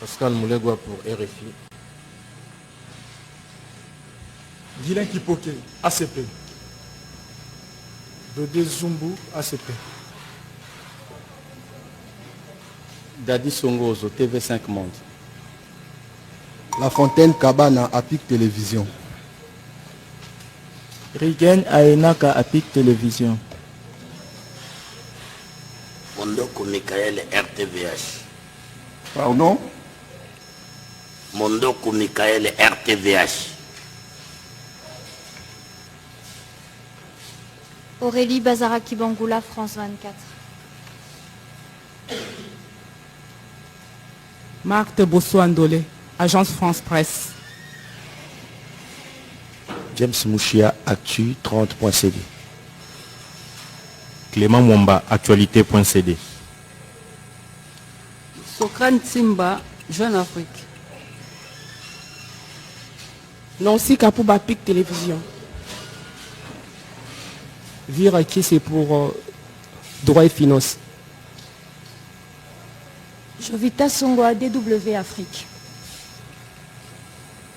Pascal Moulegua pour RFI. Guilain Kipoke, ACP. Dodé Zumbu, ACP. Dadi Songozo, TV5 Monde. La Fontaine Cabana, APIC Télévision. Rigen Aenaka, APIC Télévision. Mondoko Michael, RTVH. Pardon? Mondoko Michael, RTVH. Aurélie Bazaraki Bangoula, France 24. Marc de Bosso-Andolé, Agence France Presse. James Mouchia, Actu 30.cd. Clément Mwamba, Actualité.cd. Sokran Timba, Jeune Afrique. Nancy Kapouba, PIC Télévision. Viraki, c'est pour droit et finance. Jovita Songo, DW Afrique.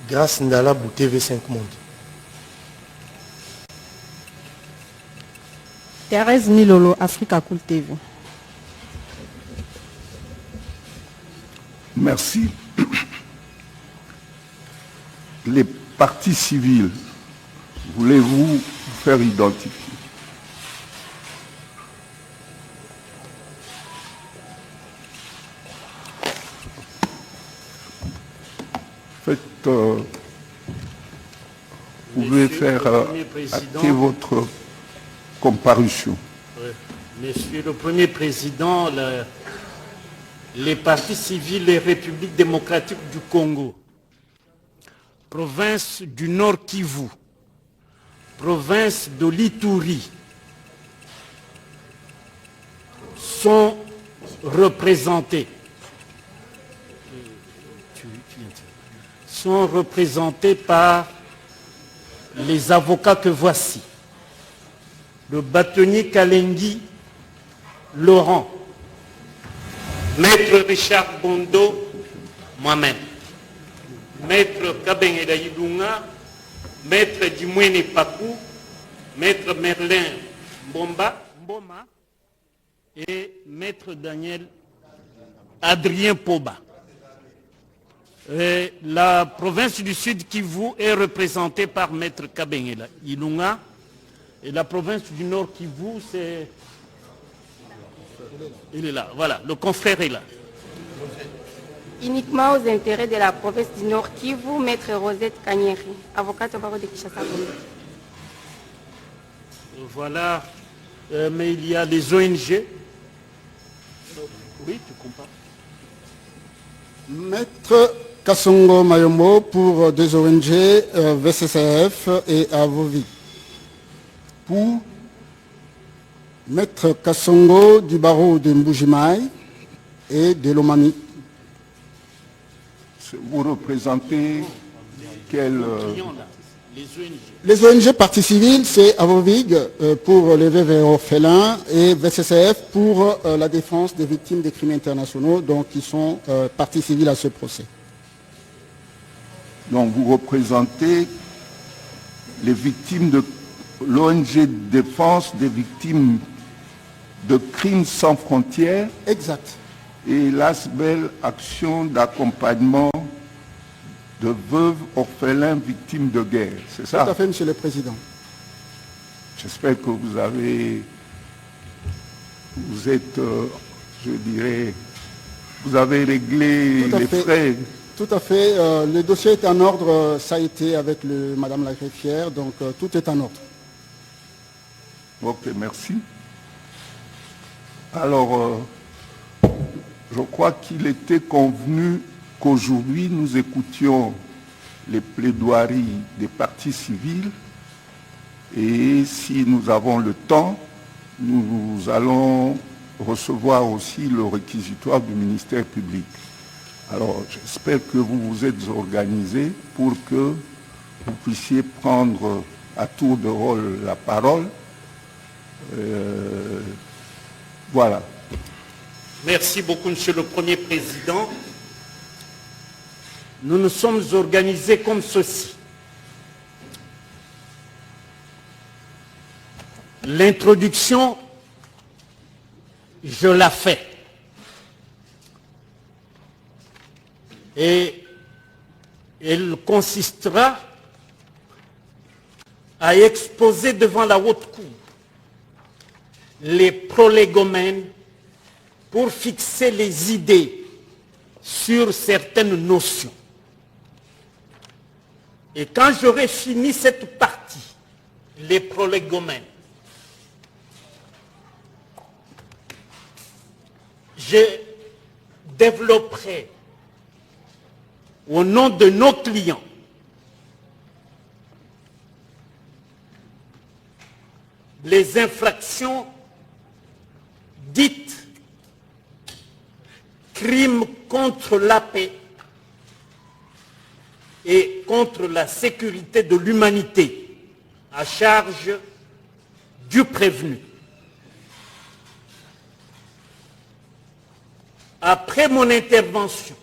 Grâce Ndala pour TV5 Monde. Thérèse Milolo, Africa Cool TV. Merci. Les partis civils, voulez-vous vous faire identifier? Vous pouvez faire acter votre comparution. Monsieur le Premier Président, les partis civils et République démocratique du Congo, province du Nord Kivu, province de l'Ituri, sont représentés par les avocats que voici. Le bâtonnier Kalengi Laurent, Maître Richard Bondo, moi-même, Maître Kabengeda Yidunga, Maître Dimwene Pakou, Maître Merlin Mboma et Maître Daniel Adrien Poba. La province du Sud Kivu est représentée par Maître Kabengela Ilunga et la province du Nord Kivu, c'est... Il est là, voilà, le confrère est là. Uniquement aux intérêts de la province du Nord Kivu, Maître Rosette Kanyeri, avocate au barreau de Kinshasa. Voilà, mais il y a les ONG. Oui, tu compares. Maître Kassongo Mayombo pour des ONG, VCCF et Avovi. Pour Maître Kassongo du barreau de Mbujimaï et de Lomami. Vous représentez quel... Les ONG partie civile, c'est Avovig pour les veuves et orphelins et VCCF pour la défense des victimes des crimes internationaux, donc qui sont partie civile à ce procès. Donc vous représentez les victimes de l'ONG Défense des victimes de crimes sans frontières. Exact. Et l'ASBEL, Action d'accompagnement de veuves, orphelins, victimes de guerre. C'est ça? Tout à fait, Monsieur le Président. J'espère que vous êtes, je dirais, vous avez réglé les frais. Tout à fait. Le dossier est en ordre. Ça a été avec Madame la greffière, donc tout est en ordre. Ok, merci. Alors, je crois qu'il était convenu qu'aujourd'hui, nous écoutions les plaidoiries des partis civils et si nous avons le temps, nous allons recevoir aussi le réquisitoire du ministère public. Alors, j'espère que vous vous êtes organisés pour que vous puissiez prendre à tour de rôle la parole. Voilà. Merci beaucoup, Monsieur le Premier Président. nous nous sommes organisés comme ceci. L'introduction, je la fais. Et elle consistera à exposer devant la haute cour les prolégomènes pour fixer les idées sur certaines notions. Et quand j'aurai fini cette partie, les prolégomènes, je développerai au nom de nos clients les infractions dites crimes contre la paix et contre la sécurité de l'humanité à charge du prévenu. Après mon intervention,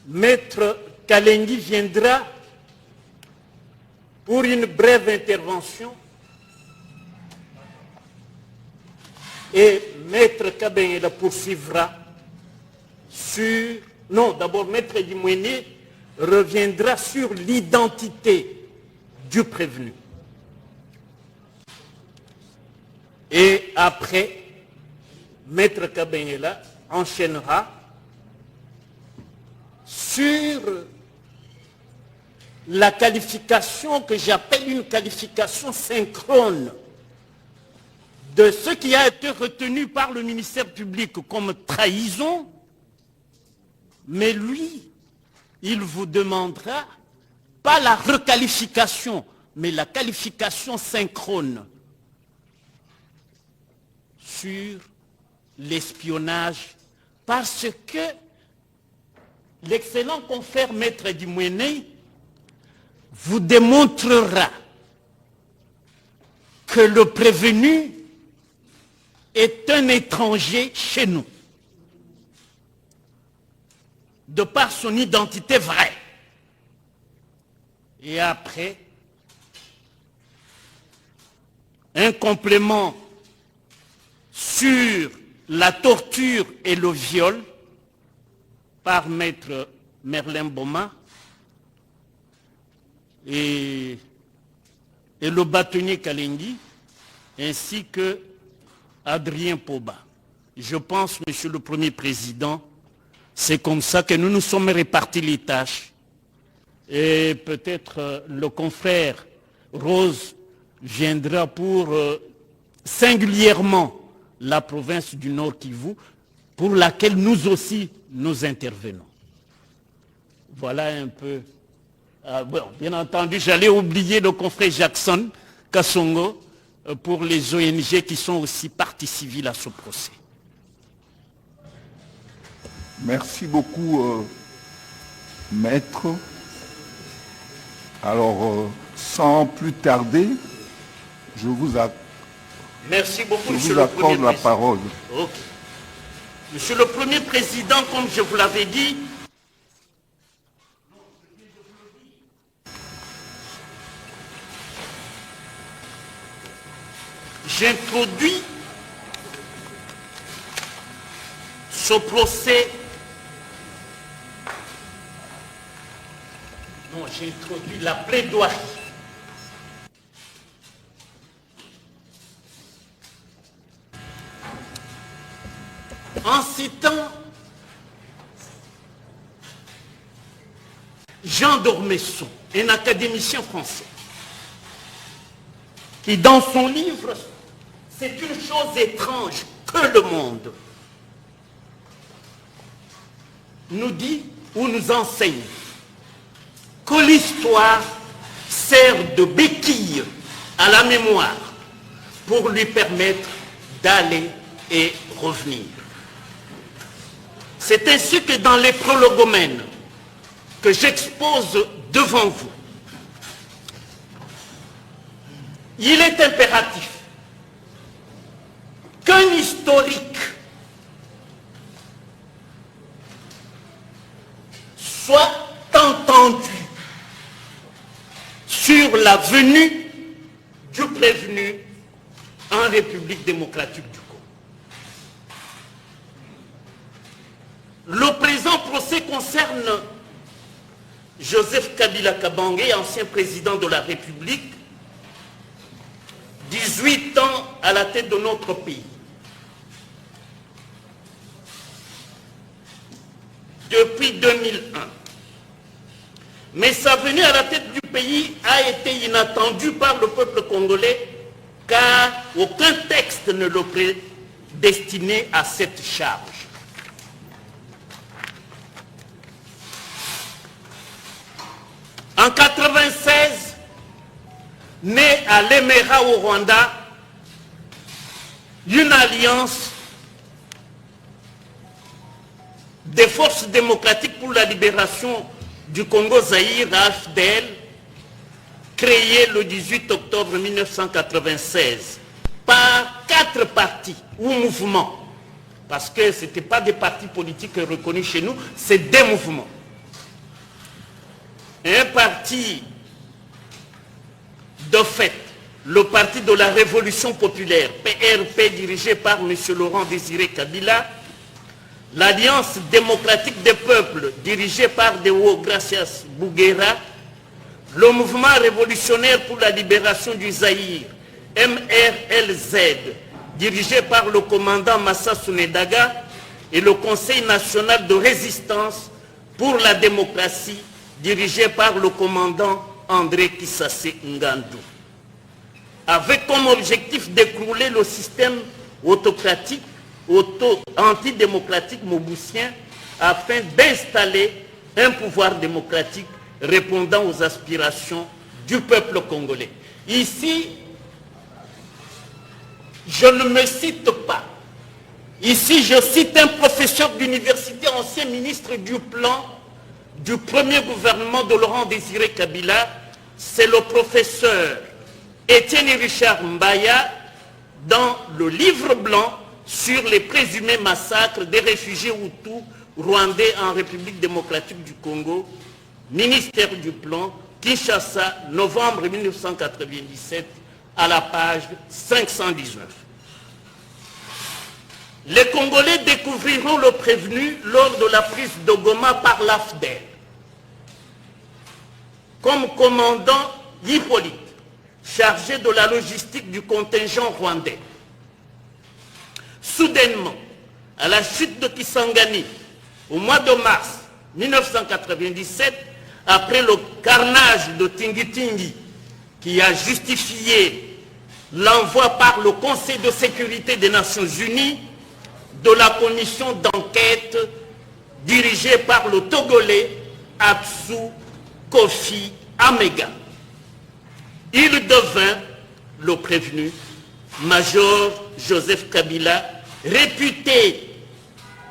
Maître Kalengi viendra pour une brève intervention et Maître Kabengela poursuivra sur... Non, d'abord Maître Dimouéné reviendra sur l'identité du prévenu. Et après, Maître Kabengela enchaînera sur la qualification que j'appelle une qualification synchrone de ce qui a été retenu par le ministère public comme trahison, mais lui, il vous demandera pas la requalification, mais la qualification synchrone sur l'espionnage, parce que l'excellent confrère Maître Dimouéné vous démontrera que le prévenu est un étranger chez nous, de par son identité vraie. Et après, un complément sur la torture et le viol par Maître Merlin Boma et le bâtonnier Kalengi, ainsi que Adrien Poba. Je pense, Monsieur le Premier Président, c'est comme ça que nous nous sommes répartis les tâches. Et peut-être le confrère Rose viendra pour singulièrement la province du Nord Kivu, pour laquelle nous aussi nous intervenons. Voilà un peu. Bon, bien entendu, j'allais oublier le confrère Jackson Kassongo pour les ONG qui sont aussi partie civile à ce procès. Merci beaucoup, Maître. Alors, sans plus tarder, je vous accorde la parole. Okay. Monsieur le Premier Président, comme je vous l'avais dit, j'introduis ce procès. Non, j'ai introduit la plaidoirie. En citant Jean d'Ormesson, un académicien français, qui dans son livre « C'est une chose étrange que le monde » nous dit ou nous enseigne que l'histoire sert de béquille à la mémoire pour lui permettre d'aller et revenir. C'est ainsi que dans les prologomènes que j'expose devant vous, il est impératif qu'un historique soit entendu sur la venue du prévenu en République démocratique du Congo. Le présent procès concerne Joseph Kabila Kabange, ancien président de la République, 18 ans à la tête de notre pays. Depuis 2001. Mais sa venue à la tête du pays a été inattendue par le peuple congolais car aucun texte ne le prédestinait à cette charge. En 1996, né à Lemera au Rwanda, une alliance des forces démocratiques pour la libération du Congo-Zaïre, AFDL, créée le 18 octobre 1996 par 4 partis ou mouvements, parce que ce n'étaient pas des partis politiques reconnus chez nous, c'est des mouvements. Un parti de fait, le parti de la Révolution populaire, PRP, dirigé par M. Laurent Désiré Kabila, l'Alliance démocratique des peuples, dirigée par Deogracias Bouguera, le mouvement révolutionnaire pour la libération du Zaïre, MRLZ, dirigé par le commandant Massa Sounedaga, et le Conseil national de résistance pour la démocratie, dirigé par le commandant André Kisase Ngandou, avec comme objectif d'écrouler le système autocratique, antidémocratique moboussien, afin d'installer un pouvoir démocratique répondant aux aspirations du peuple congolais. Ici, je ne me cite pas. Ici, je cite un professeur d'université, ancien ministre du plan du premier gouvernement de Laurent Désiré Kabila, c'est le professeur Étienne Richard Mbaya dans le livre blanc sur les présumés massacres des réfugiés Hutus rwandais en République démocratique du Congo, ministère du Plan, Kinshasa, novembre 1997, à la page 519. Les Congolais découvriront le prévenu lors de la prise de Goma par l'AFDEL. Comme commandant Hippolyte, chargé de la logistique du contingent rwandais. Soudainement, à la chute de Kisangani, au mois de mars 1997, après le carnage de Tingi-Tingi, qui a justifié l'envoi par le Conseil de sécurité des Nations Unies de la commission d'enquête dirigée par le Togolais Atsu Kofi Amega. Il devint le prévenu, Major Joseph Kabila, réputé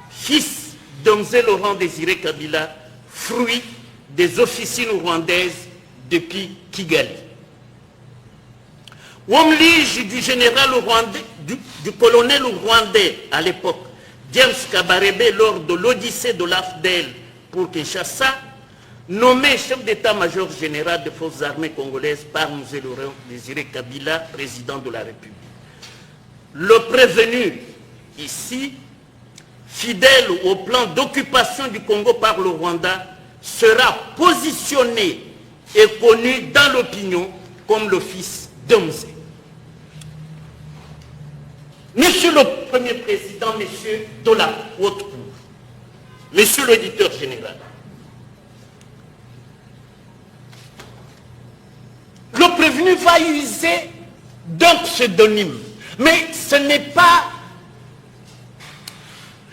fils de M. Laurent Désiré Kabila, fruit des officines rwandaises depuis Kigali. Homme lige du général rwandais, du colonel rwandais à l'époque, James Kabarebe, lors de l'Odyssée de l'AFDEL pour Kinshasa, nommé chef d'état-major général des forces armées congolaises par M. Laurent Désiré Kabila, président de la République. Le prévenu, ici, fidèle au plan d'occupation du Congo par le Rwanda, sera positionné et connu dans l'opinion comme le fils d'Omze. Monsieur le Premier Président, Monsieur de la Haute Cour, Monsieur l'auditeur général, le prévenu va user d'un pseudonyme, mais ce n'est pas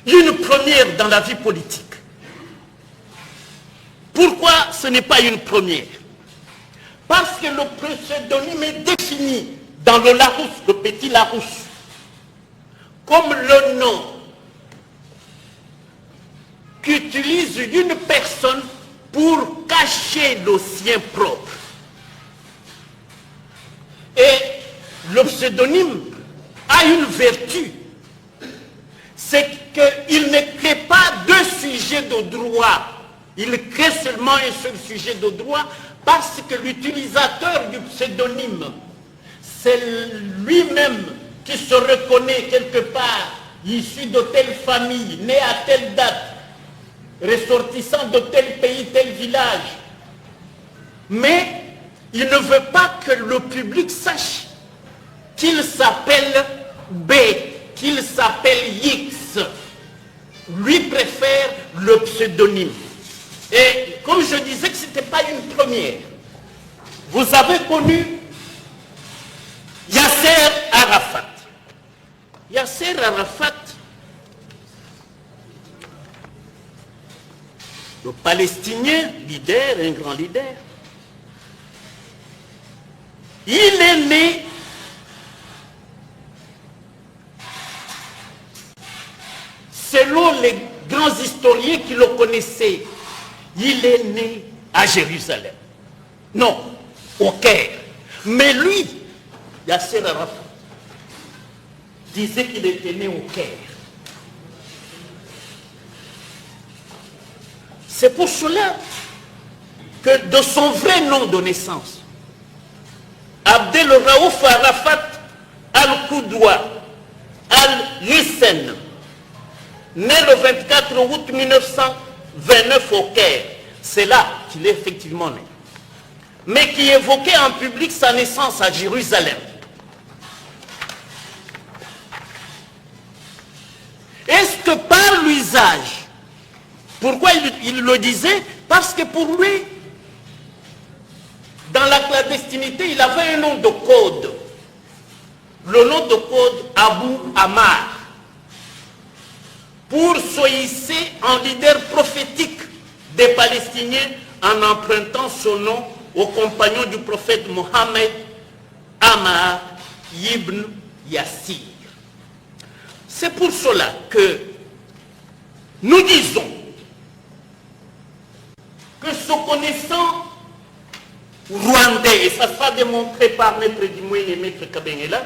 une première dans la vie politique. Pourquoi ce n'est pas une première? Parce que le pseudonyme est défini dans le Larousse, le petit Larousse, comme le nom qu'utilise une personne pour cacher le sien propre. Et le pseudonyme a une vertu, c'est qu'il ne crée pas deux sujets de droit Il crée seulement un seul sujet de droit parce que l'utilisateur du pseudonyme, c'est lui-même qui se reconnaît quelque part, issu de telle famille, né à telle date, ressortissant de tel pays, tel village. Mais il ne veut pas que le public sache qu'il s'appelle B, qu'il s'appelle X. Lui préfère le pseudonyme. Et comme je disais que ce n'était pas une première, vous avez connu Yasser Arafat. Yasser Arafat, le Palestinien, leader, un grand leader, il est né selon les grands historiens qui le connaissaient, il est né à Jérusalem. Non, au Caire. Mais lui, Yasser Arafat, disait qu'il était né au Caire. C'est pour cela que de son vrai nom de naissance, Abdel Raouf Arafat Al-Qudwa Al-Hussein, né le 24 août 1929 au Caire, c'est là qu'il est effectivement né, mais qui évoquait en public sa naissance à Jérusalem. Est-ce que par l'usage, pourquoi il le disait? Parce que pour lui, dans la clandestinité, il avait un nom de code. Le nom de code Abou Ammar. Pour se hisser en leader prophétique des Palestiniens en empruntant son nom au compagnon du prophète Mohammed, Ammar ibn Yassir. C'est pour cela que nous disons que se connaissant rwandais, et ça sera démontré par Maître Dimoué et Maître Kabengela,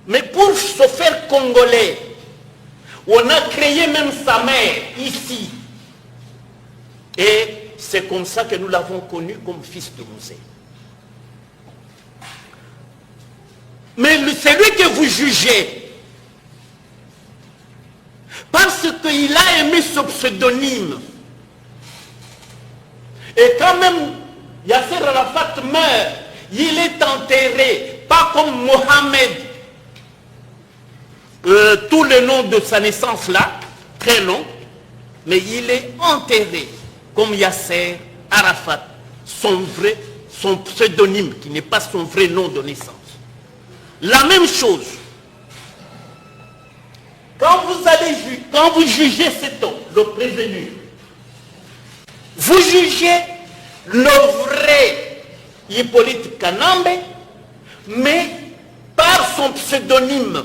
mais pour se faire congolais, on a créé même sa mère ici. Et c'est comme ça que nous l'avons connu comme fils de Mosée. Mais c'est lui que vous jugez. Parce qu'il a aimé ce pseudonyme. Et quand même, Yasser Arafat meurt, il est enterré, pas comme Mohamed, tout le nom de sa naissance là, très long, mais il est enterré comme Yasser Arafat, son pseudonyme, qui n'est pas son vrai nom de naissance. La même chose, quand vous jugez cet homme, le prévenu, vous jugez le vrai Hippolyte Kanambe, mais par son pseudonyme,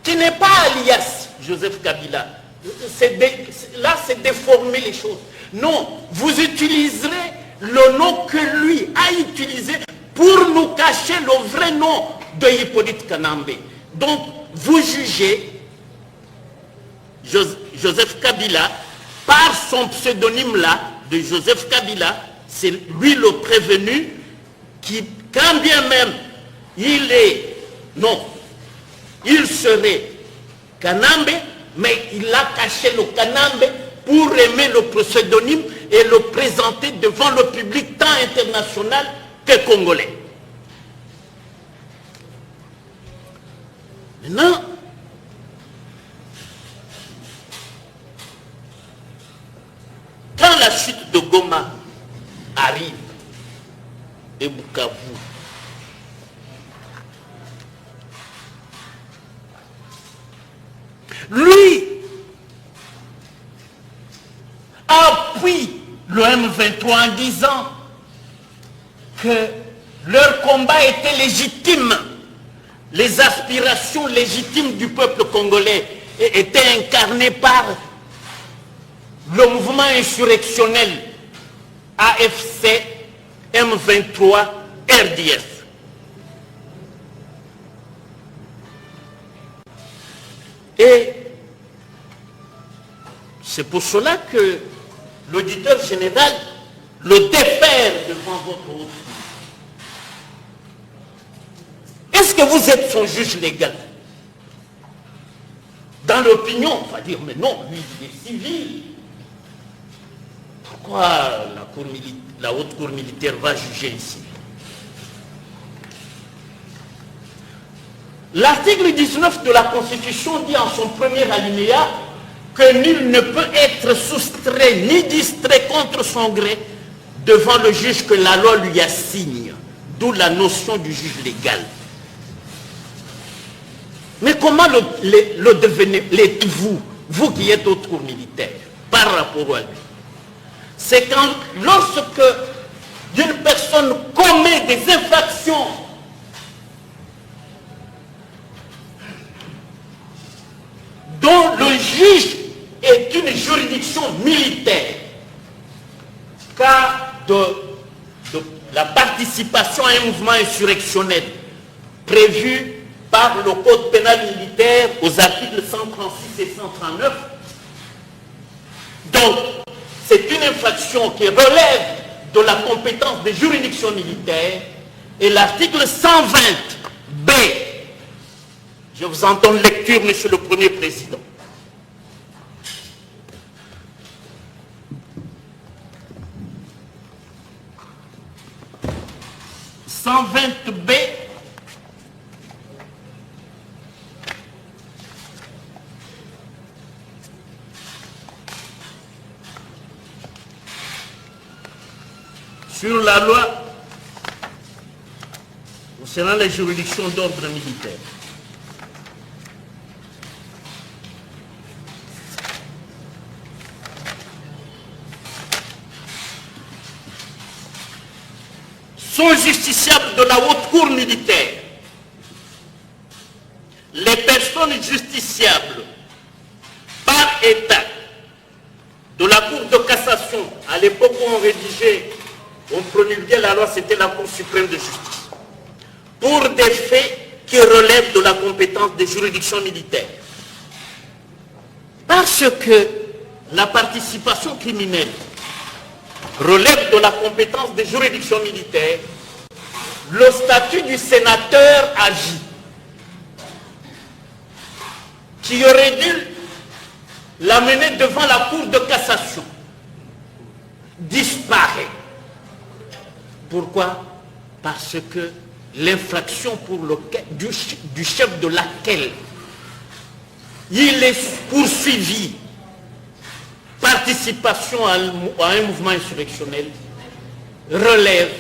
qui n'est pas alias Joseph Kabila. Là, c'est déformer les choses. Non, vous utiliserez le nom que lui a utilisé pour nous cacher le vrai nom de Hippolyte Kanambe. Donc, vous jugez Joseph Kabila par son pseudonyme là, de Joseph Kabila, c'est lui le prévenu qui, quand bien même il est, non, il serait Kanambe, mais il a caché le Kanambe pour aimer le pseudonyme et le présenter devant le public tant international que congolais. Maintenant, quand la chute de Goma arrive et Bukavu, lui appuie le M23 en disant que leur combat était légitime, les aspirations légitimes du peuple congolais étaient incarnées par le mouvement insurrectionnel AFC M23 RDF. Et C'est pour cela que l'auditeur général le défère devant votre haute cour. Est-ce que vous êtes son juge légal? Dans l'opinion, on va dire, mais non, lui, il est civil. Pourquoi la haute cour militaire va juger ici? L'article 19 de la Constitution dit en son premier alinéa que nul ne peut être soustrait ni distrait contre son gré devant le juge que la loi lui assigne, d'où la notion du juge légal. Mais comment le devenez-vous, vous qui êtes haute cour militaire, par rapport à lui? C'est quand, lorsque une personne commet des infractions dont le juge est une juridiction militaire, car de la participation à un mouvement insurrectionnel prévu par le Code pénal militaire aux articles 136 et 139. Donc, c'est une infraction qui relève de la compétence des juridictions militaires, et l'article 120B, je vous entends lecture, Monsieur le Premier Président. « 120B sur la loi concernant les juridictions d'ordre militaire. Sont justiciables de la haute cour militaire les personnes justiciables par État de la Cour de cassation. À l'époque où on rédigeait, on promulguait la loi, c'était la Cour suprême de justice, pour des faits qui relèvent de la compétence des juridictions militaires. Parce que la participation criminelle relève de la compétence des juridictions militaires, le statut du sénateur agi, qui aurait dû l'amener devant la Cour de cassation, disparaît. Pourquoi? Parce que l'infraction du chef de laquelle il est poursuivi, participation à un mouvement insurrectionnel, relève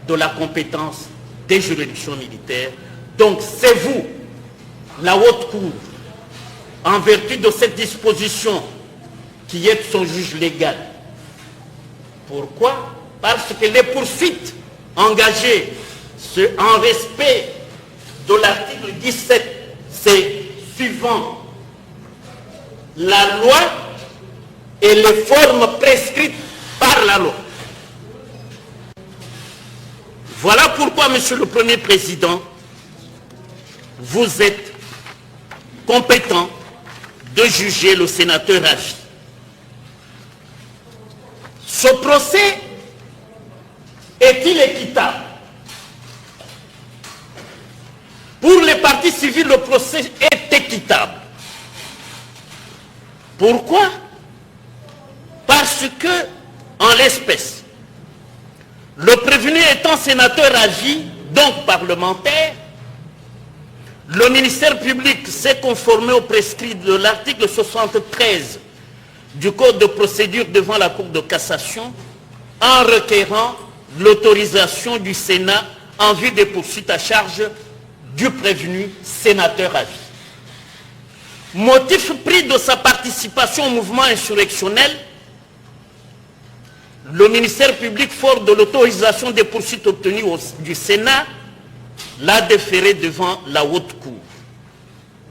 de la compétence des juridictions militaires. Donc c'est vous, la haute cour, en vertu de cette disposition, qui êtes son juge légal. Pourquoi? Parce que les poursuites engagées en respect de l'article 17, c'est suivant la loi et les formes prescrites par la loi. Voilà pourquoi, Monsieur le Premier Président, vous êtes compétent de juger le sénateur agi. Ce procès est-il équitable? Pour les parties civiles, le procès est équitable. Pourquoi? Parce que, en l'espèce, le prévenu étant sénateur agi, donc parlementaire, le ministère public s'est conformé au prescrit de l'article 73 du Code de procédure devant la Cour de cassation en requérant l'autorisation du Sénat en vue des poursuites à charge du prévenu sénateur à vie. Motif pris de sa participation au mouvement insurrectionnel, le ministère public, fort de l'autorisation des poursuites obtenues du Sénat, l'a déféré devant la haute cour.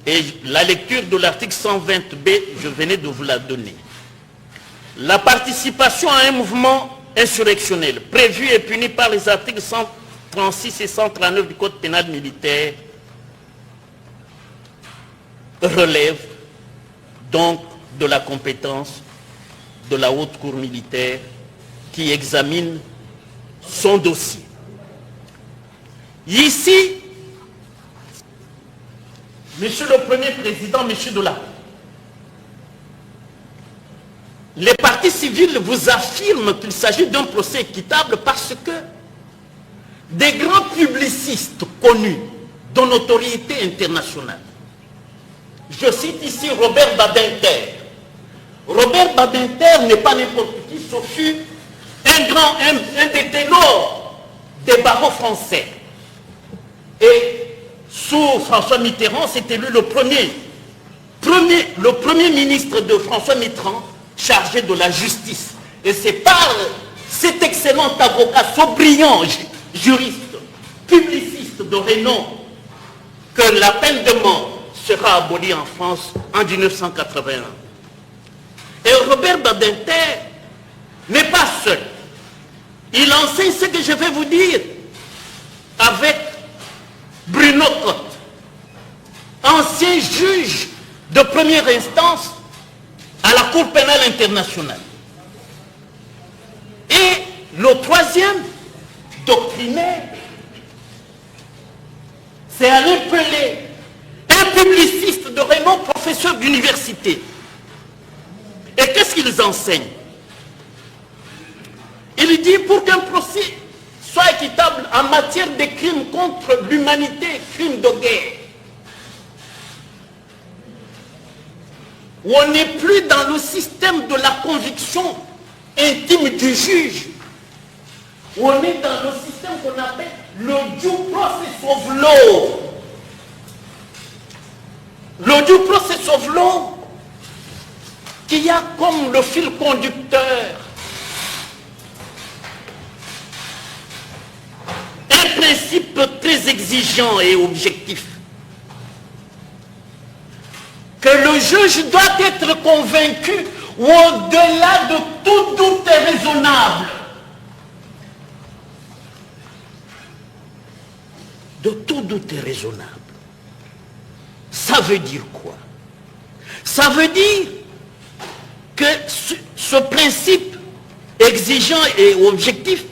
Et la lecture de l'article 120B, je venais de vous la donner. La participation à un mouvement insurrectionnel prévu et puni par les articles 136 et 139 du Code pénal militaire relève donc de la compétence de la Haute Cour militaire qui examine son dossier. Ici, Monsieur le Premier Président, Monsieur Dola, les partis civils vous affirment qu'il s'agit d'un procès équitable parce que des grands publicistes connus de notoriété internationale, je cite ici Robert Badinter. Robert Badinter n'est pas n'importe qui, ce fut un des ténors des barreaux français. Et sous François Mitterrand, c'était lui le premier ministre de François Mitterrand chargé de la justice. Et c'est par cet excellent avocat, ce brillant juriste, publiciste de renom, que la peine de mort sera abolie en France en 1981. Et Robert Badinter n'est pas seul. Il enseigne ce que je vais vous dire avec Bruno Cotte, ancien juge de première instance à la Cour pénale internationale. Et le troisième doctrinaire, c'est Alain Pelé, un publiciste de renom, professeur d'université. Et qu'est-ce qu'ils enseignent? Il dit pour qu'un procès soit équitable en matière de crimes contre l'humanité, crimes de guerre, où on n'est plus dans le système de la conviction intime du juge, où on est dans le système qu'on appelle le due process of law. Le due process of law qui a comme le fil conducteur un principe très exigeant et objectif. Que le juge doit être convaincu au-delà de tout doute raisonnable. De tout doute raisonnable. Ça veut dire quoi? Ça veut dire que ce principe exigeant et objectif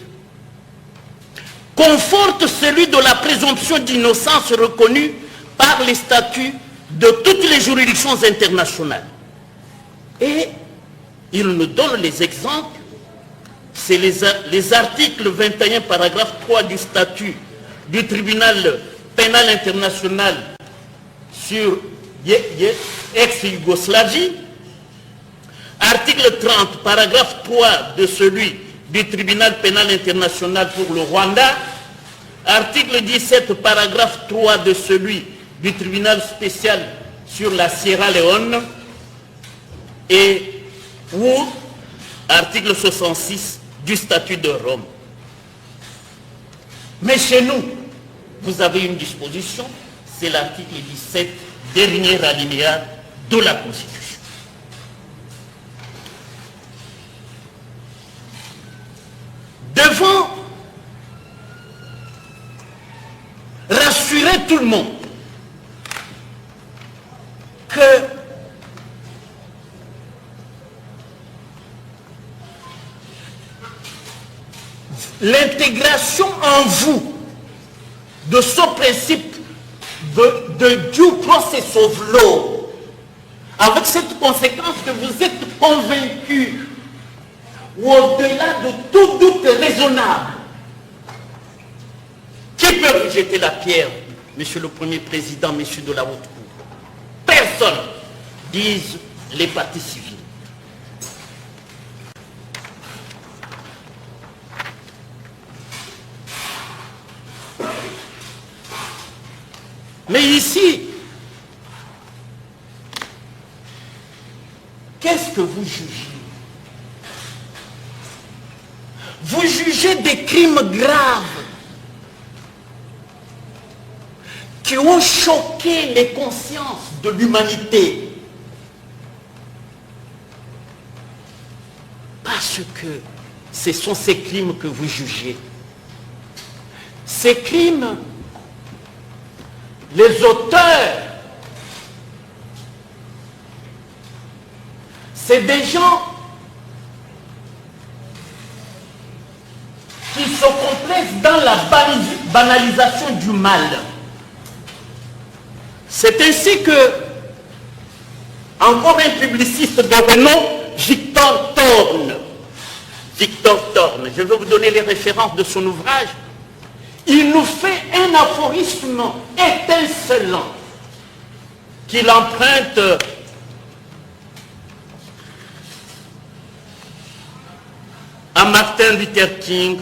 conforte celui de la présomption d'innocence reconnue par les statuts de toutes les juridictions internationales. Et il nous donne les exemples, c'est les articles 21, paragraphe 3 du statut du tribunal pénal international sur ex-Yougoslavie, article 30, paragraphe 3 de celui du tribunal pénal international pour le Rwanda, article 17, paragraphe 3 de celui du tribunal spécial sur la Sierra Leone, et ou article 66 du statut de Rome. Mais chez nous, vous avez une disposition, c'est l'article 17, dernier alinéa de la Constitution. Devant rassurer tout le monde que l'intégration en vous de ce principe de due process of law, avec cette conséquence que vous êtes convaincus ou au-delà de tout doute raisonnable. Qui peut vous jeter la pierre, Monsieur le Premier Président, Monsieur de la Haute Cour? Personne, disent les partis civils. Mais ici, qu'est-ce que vous jugez? Vous jugez des crimes graves qui ont choqué les consciences de l'humanité. Parce que ce sont ces crimes que vous jugez. Ces crimes, les auteurs, c'est des gens qui se complaisent dans la banalisation du mal. C'est ainsi que, encore un publiciste de renom, Victor Thorne, je vais vous donner les références de son ouvrage, il nous fait un aphorisme étincelant qu'il emprunte à Martin Luther King,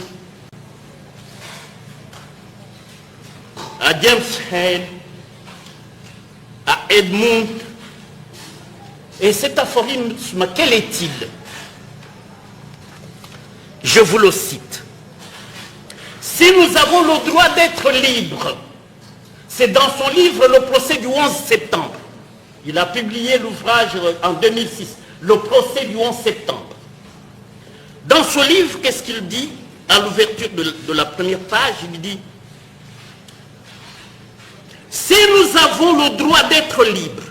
à James Hale, à Edmund. Et cet aphorisme, quel est-il? Je vous le cite. Si nous avons le droit d'être libres, c'est dans son livre Le procès du 11 septembre. Il a publié l'ouvrage en 2006, Le procès du 11 septembre. Dans ce livre, qu'est-ce qu'il dit? À l'ouverture de la première page, il dit: si nous avons le droit d'être libres,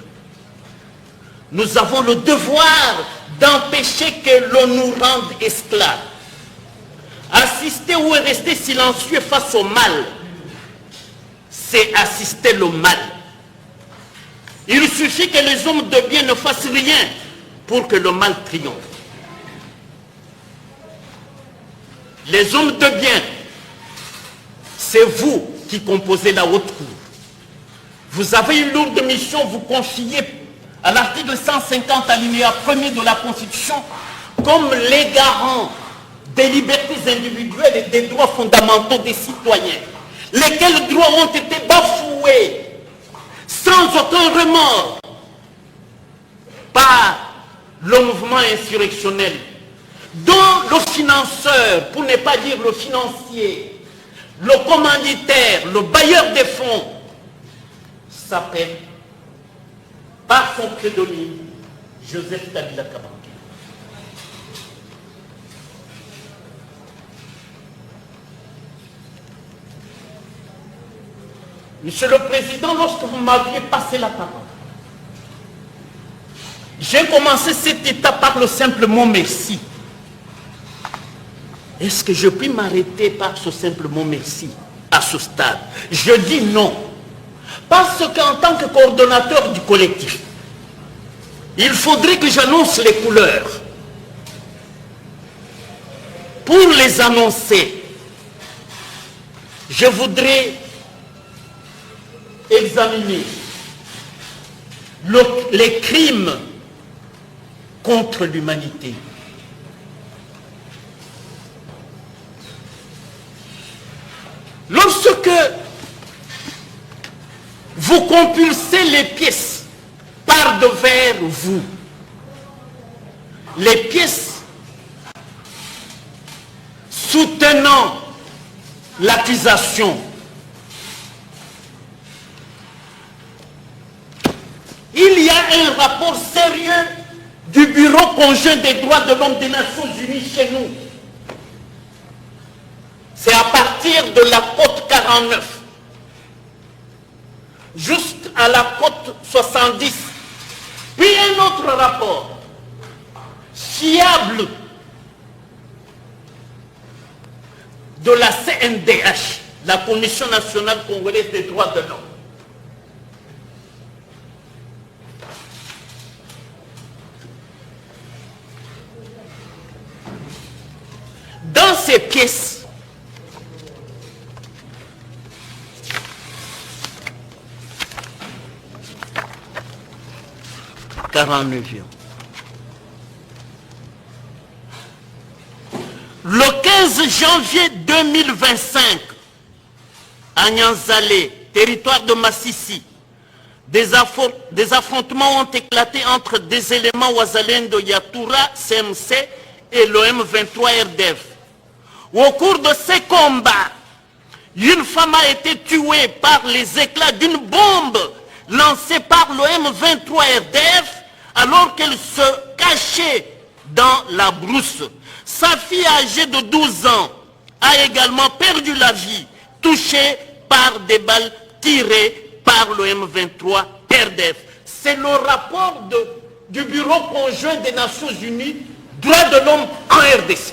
nous avons le devoir d'empêcher que l'on nous rende esclaves. Assister ou rester silencieux face au mal, c'est assister le mal. Il suffit que les hommes de bien ne fassent rien pour que le mal triomphe. Les hommes de bien, c'est vous qui composez la haute cour. Vous avez une lourde mission, vous confiez à l'article 150 alinéa 1er de la Constitution comme les garants des libertés individuelles et des droits fondamentaux des citoyens, lesquels droits ont été bafoués sans aucun remords par le mouvement insurrectionnel, dont le financeur, pour ne pas dire le financier, le commanditaire, le bailleur des fonds, s'appelle, par son pseudonyme, Joseph Kabila Kabange. Monsieur le Président, lorsque vous m'aviez passé la parole, j'ai commencé cet état par le simple mot merci. Est-ce que je puis m'arrêter par ce simple mot merci à ce stade? Je dis non. Parce qu'en tant que coordonnateur du collectif, il faudrait que j'annonce les couleurs. Pour les annoncer, je voudrais examiner les crimes contre l'humanité. Lorsque vous compulsez les pièces par devers vous, les pièces soutenant l'accusation, il y a un rapport sérieux du Bureau conjoint des droits de l'homme des Nations Unies chez nous. C'est à partir de la côte 49, juste à la côte 70, puis un autre rapport fiable de la CNDH, la Commission nationale congolaise des droits de l'homme. Dans ces pièces, le 15 janvier 2025, à Nyanzale, territoire de Massissi, des affrontements ont éclaté entre des éléments Wazalendo Yatura, CMC et l'OM23 RDF. Au cours de ces combats, une femme a été tuée par les éclats d'une bombe lancée par l'OM23 RDF alors qu'elle se cachait dans la brousse. Sa fille âgée de 12 ans a également perdu la vie, touchée par des balles tirées par le M23 RDF. C'est le rapport du Bureau conjoint des Nations Unies, droits de l'homme en RDC.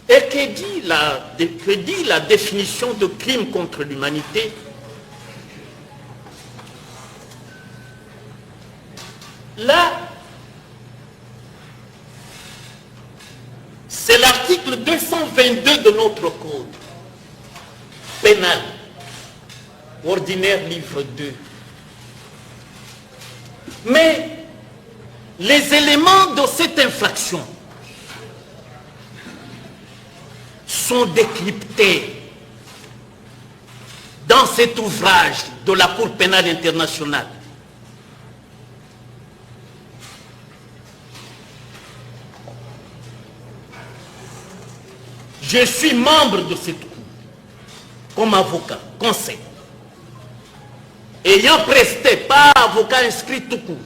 Et que dit la définition de crime contre l'humanité? Là, c'est l'article 222 de notre code pénal, ordinaire livre 2. Mais les éléments de cette infraction sont décryptés dans cet ouvrage de la Cour pénale internationale. Je suis membre de cette Cour comme avocat, conseil, ayant presté, pas avocat inscrit tout court.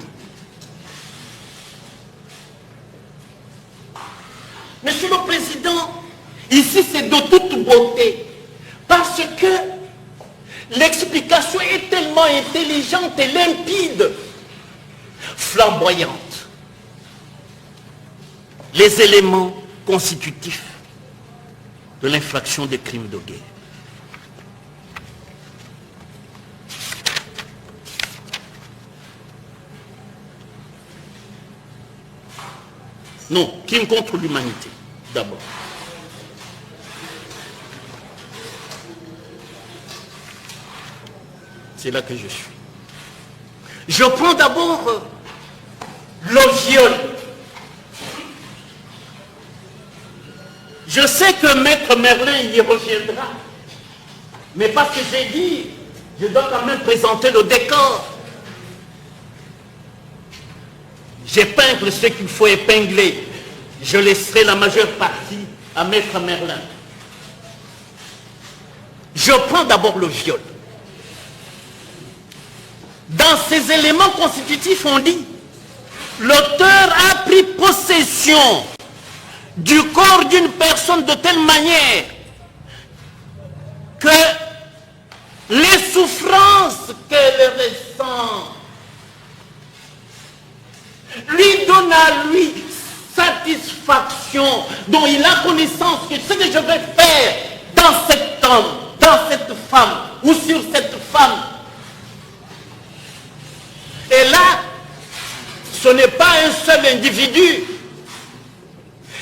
Monsieur le Président, ici c'est de toute beauté, parce que l'explication est tellement intelligente et limpide, flamboyante. Les éléments constitutifs de l'infraction des crimes de guerre. Non, crime contre l'humanité, d'abord. C'est là que je suis. Je prends d'abord le viol. Je sais que Maître Merlin y reviendra, mais parce que j'ai dit, je dois quand même présenter le décor. J'épingle ce qu'il faut épingler. Je laisserai la majeure partie à Maître Merlin. Je prends d'abord le viol. Dans ces éléments constitutifs, on dit l'auteur a pris possession du corps d'une personne de telle manière que les souffrances qu'elle ressent lui donne à lui satisfaction, dont il a connaissance que ce que je vais faire dans cet homme, dans cette femme ou sur cette femme. Et là, ce n'est pas un seul individu,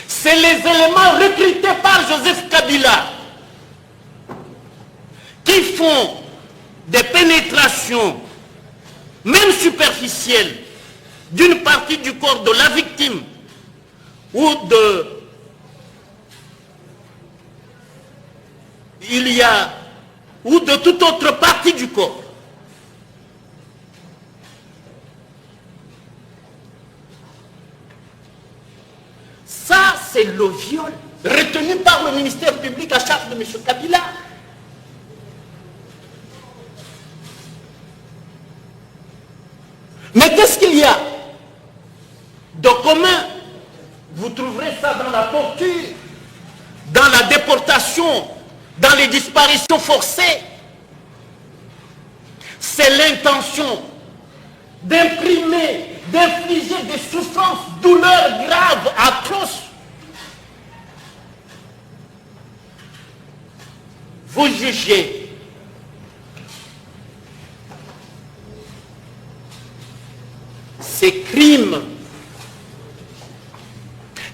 c'est les éléments recrutés par Joseph Kabila qui font des pénétrations, même superficielles, d'une partie du corps de la victime ou de toute autre partie du corps. Ça, c'est le viol retenu par le ministère public à charge de M. Kabila. Mais qu'est-ce qu'il y a de commun? Vous trouverez ça dans la torture, dans la déportation, dans les disparitions forcées. C'est l'intention d'imprimer, d'infliger des souffrances, douleurs graves, atroces. Vous jugez ces crimes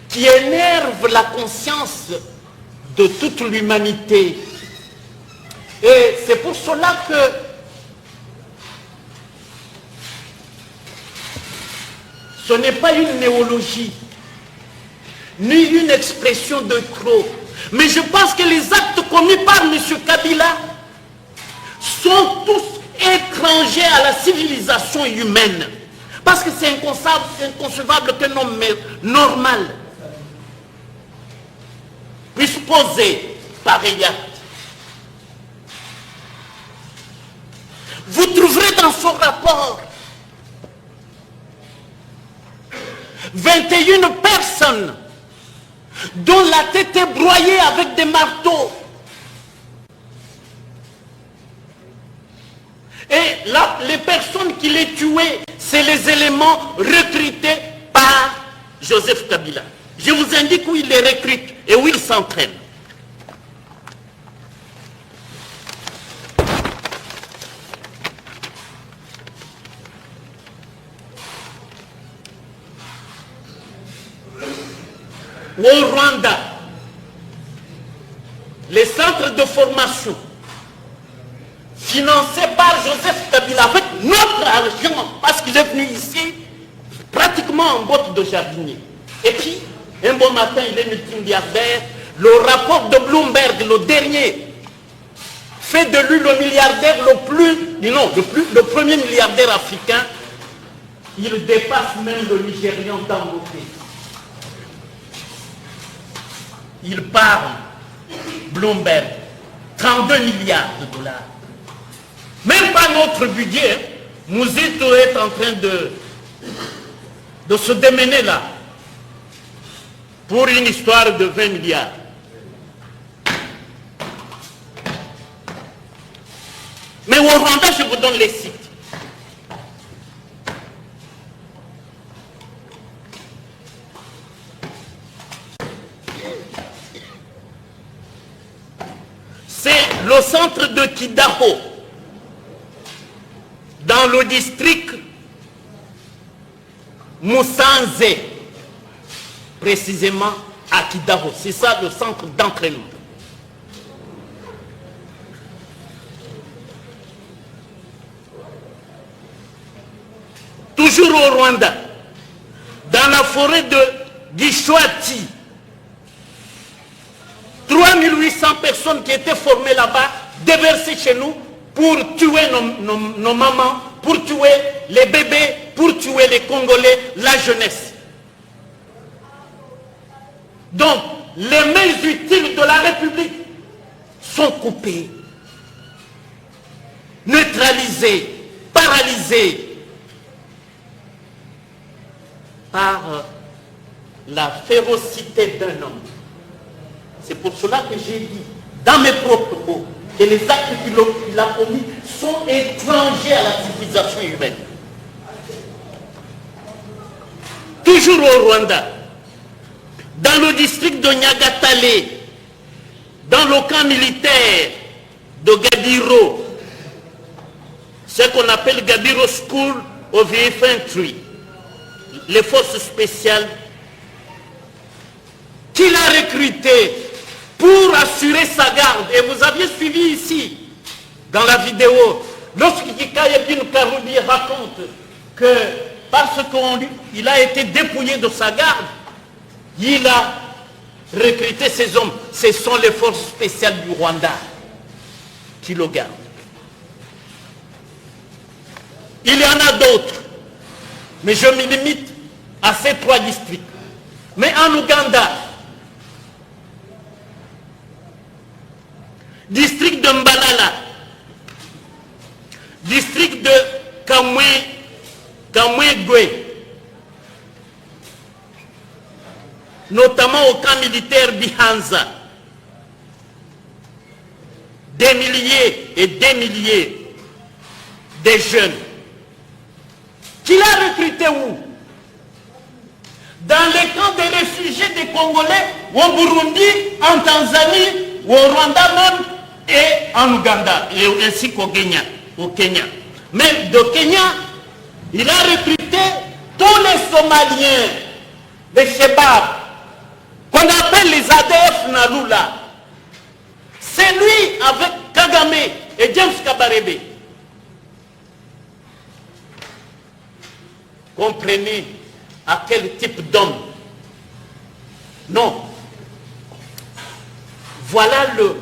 qui énervent la conscience de toute l'humanité. Et c'est pour cela que ce n'est pas une néologie, ni une expression de trop, mais je pense que les actes commis par M. Kabila sont tous étrangers à la civilisation humaine. Parce que c'est inconcevable qu'un homme normal puisse poser pareil acte. Vous trouverez dans son rapport 21 personnes dont la tête est broyée avec des marteaux. Et là, les personnes qui les tuaient, c'est les éléments recrutés par Joseph Kabila. Je vous indique où ils les recrutent et où ils s'entraînent. Au Rwanda, les centres de formation financés par Joseph Kabila avec notre argent, parce qu'il est venu ici pratiquement en botte de jardinier. Et puis, un bon matin, il est multimilliardaire. Le rapport de Bloomberg, le dernier, fait de lui le milliardaire le premier milliardaire africain. Il dépasse même le Nigérian Dangote. Il parle, Bloomberg, 32 milliards de dollars. Même pas notre budget. Mouzito est en train de se démener là pour une histoire de 20 milliards. Mais au Rwanda, je vous donne les sites. C'est le centre de Kidaho, dans le district Musanze, précisément à Kidaho. C'est ça le centre d'entraînement. Toujours au Rwanda, dans la forêt de Gishwati, 3800 personnes qui étaient formées là-bas, déversées chez nous pour tuer nos mamans, pour tuer les bébés, pour tuer les Congolais, la jeunesse. Donc, les mains utiles de la République sont coupées, neutralisées, paralysées par la férocité d'un homme. C'est pour cela que j'ai dit, dans mes propres mots, que les actes qu'il a commis sont étrangers à la civilisation humaine. Toujours au Rwanda, dans le district de Nyagatale, dans le camp militaire de Gabiro, ce qu'on appelle Gabiro School of Infantry, les forces spéciales, qu'il a recruté pour assurer sa garde. Et vous aviez suivi ici, dans la vidéo, lorsqu'Ikayebin Karoudi raconte que parce qu'il a été dépouillé de sa garde, il a recruté ces hommes. Ce sont les forces spéciales du Rwanda qui le gardent. Il y en a d'autres, mais je me limite à ces 3 districts. Mais en Ouganda, district de Mbalala, district de Kamwegwe, notamment au camp militaire Bihanza, des milliers et des milliers de jeunes qu'il a recrutés où? Dans les camps des réfugiés des Congolais, au Burundi, en Tanzanie, au Rwanda même, et en Ouganda, et ainsi qu'au Kenya. Mais de Kenya, il a recruté tous les Somaliens, les Shebab, qu'on appelle les ADF Nalula. C'est lui avec Kagame et James Kabarebe. Comprenez à quel type d'homme. Non. Voilà le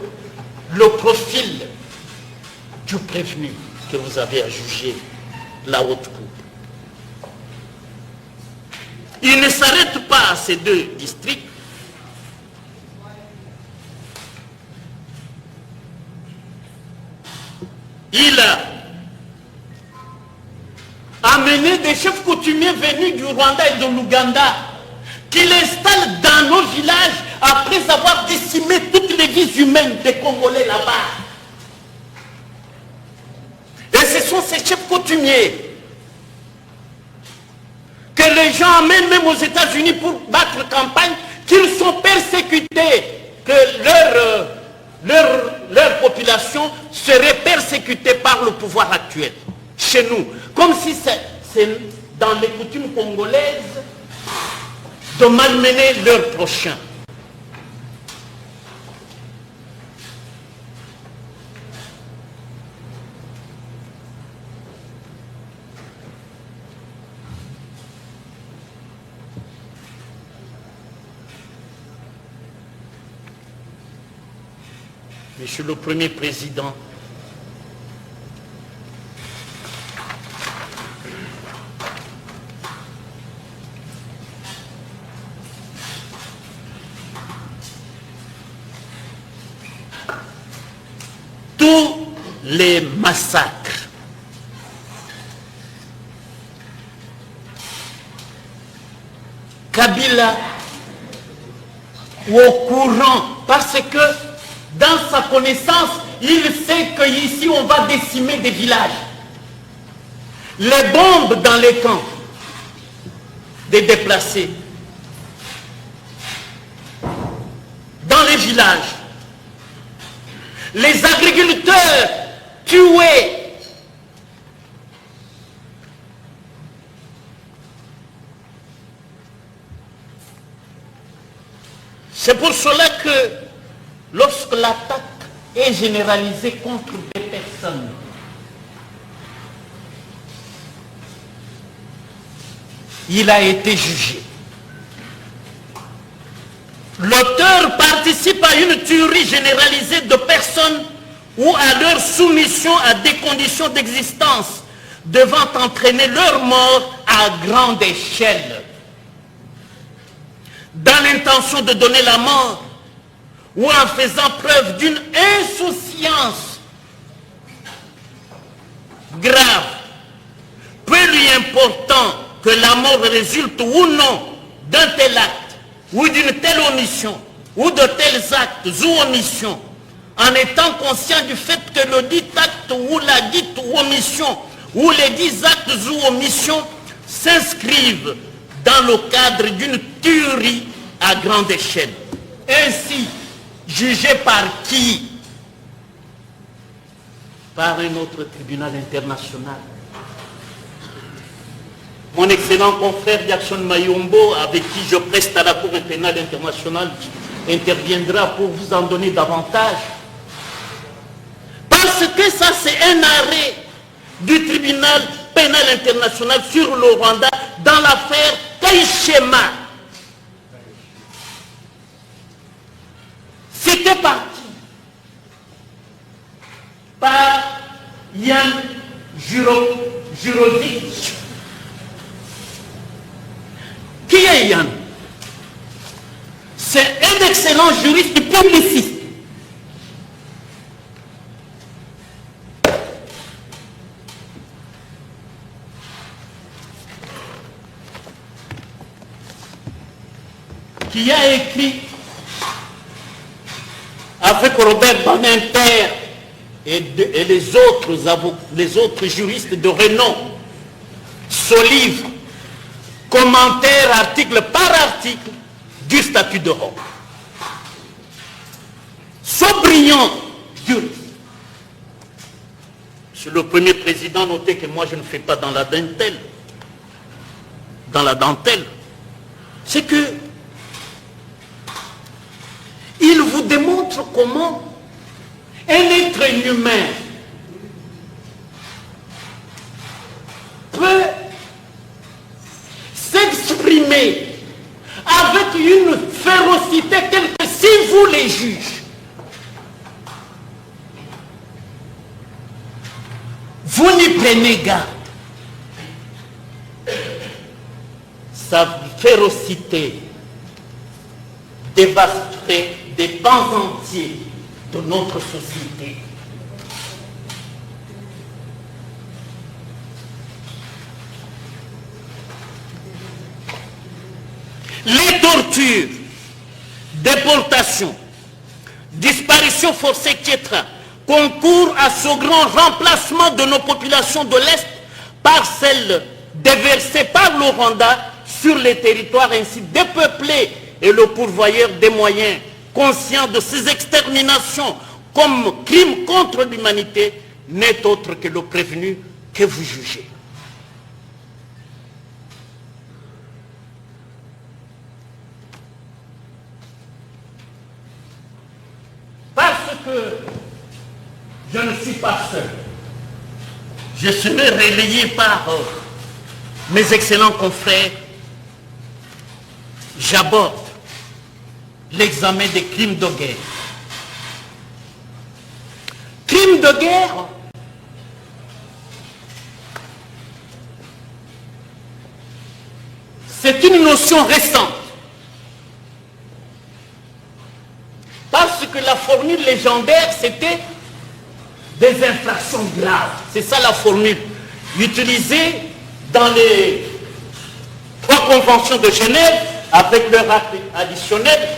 profil du prévenu que vous avez à juger la haute cour. Il ne s'arrête pas à ces 2 districts. Il a amené des chefs coutumiers venus du Rwanda et de l'Ouganda qu'il installe dans nos villages après avoir décimé toutes les vies humaines des Congolais là-bas. Et ce sont ces chefs coutumiers que que les gens amènent même aux États-Unis pour battre campagne, qu'ils sont persécutés, que leur population serait persécutée par le pouvoir actuel, chez nous. Comme si c'est dans les coutumes congolaises de malmener leur prochain. Monsieur le Premier Président, tous les massacres Kabila au courant, parce que dans sa connaissance, il sait qu'ici on va décimer des villages. Les bombes dans les camps des déplacés, dans les villages, les agriculteurs tués, c'est pour cela que lorsque l'attaque est généralisée contre des personnes, il a été jugé. L'auteur participe à une tuerie généralisée de personnes ou à leur soumission à des conditions d'existence devant entraîner leur mort à grande échelle. Dans l'intention de donner la mort, ou en faisant preuve d'une insouciance grave, peu lui important que la mort résulte ou non d'un tel acte, ou d'une telle omission, ou de tels actes ou omissions, en étant conscient du fait que le dit acte ou la dite omission, ou les 10 actes ou omissions s'inscrivent dans le cadre d'une tuerie à grande échelle. Ainsi, jugé par qui? Par un autre tribunal international. Mon excellent confrère Jackson Mayombo, avec qui je preste à la Cour pénale internationale, interviendra pour vous en donner davantage. Parce que ça, c'est un arrêt du tribunal pénal international sur le Rwanda dans l'affaire Kaishema. C'était parti par Yann Jurovic. Qui est Yann? C'est un excellent juriste publiciste. Qui a écrit avec Robert Badinter et les autres juristes de renom ce livre, commentaire article par article du statut de Rome. Ce brillant juriste. Monsieur le Premier Président, notez que moi je ne fais pas dans la dentelle. C'est que il vous démontre comment un être humain peut s'exprimer avec une férocité telle que si vous les juges, vous n'y prenez garde. Sa férocité dévasterait des pans entiers de notre société. Les tortures, déportations, disparitions forcées, etc., concourent à ce grand remplacement de nos populations de l'Est par celles déversées par le Rwanda sur les territoires ainsi dépeuplés et le pourvoyeur des moyens, conscient de ces exterminations comme crimes contre l'humanité, n'est autre que le prévenu que vous jugez. Parce que je ne suis pas seul, je serai relayé par mes excellents confrères. J'aborde l'examen des crimes de guerre. Crimes de guerre, c'est une notion récente. Parce que la formule légendaire, c'était des infractions graves. C'est ça la formule utilisée dans les 3 conventions de Genève avec leur acte additionnel.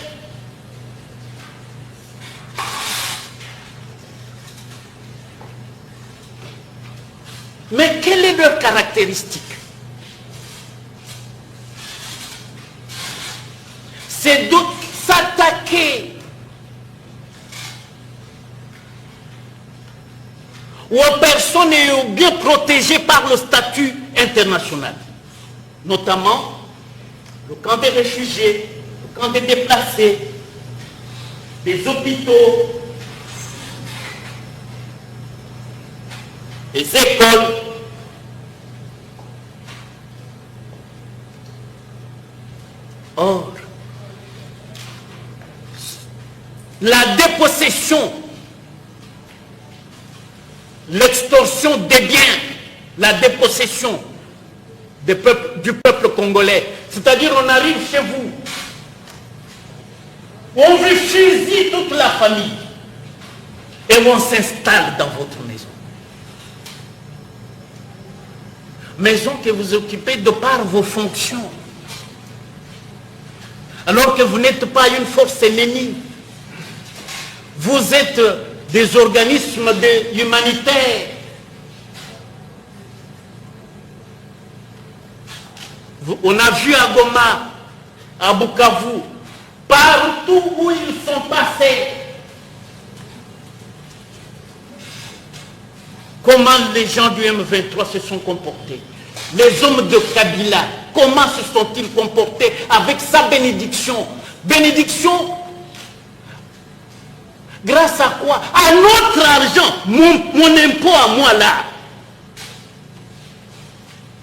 Mais quelle est leur caractéristique? C'est de s'attaquer aux personnes et aux biens protégés par le statut international, notamment le camp des réfugiés, le camp des déplacés, les hôpitaux, les écoles, or, la dépossession, l'extorsion des biens, la dépossession du peuple congolais. C'est-à-dire, on arrive chez vous, on vous fusille toute la famille et on s'installe dans votre maison. Maison que vous occupez de par vos fonctions. Alors que vous n'êtes pas une force ennemie. Vous êtes des organismes humanitaires. On a vu à Goma, à Bukavu, partout où ils sont passés, comment les gens du M23 se sont comportés. Les hommes de Kabila, comment se sont-ils comportés avec sa bénédiction? Bénédiction grâce à quoi? À notre argent, mon impôt à moi là.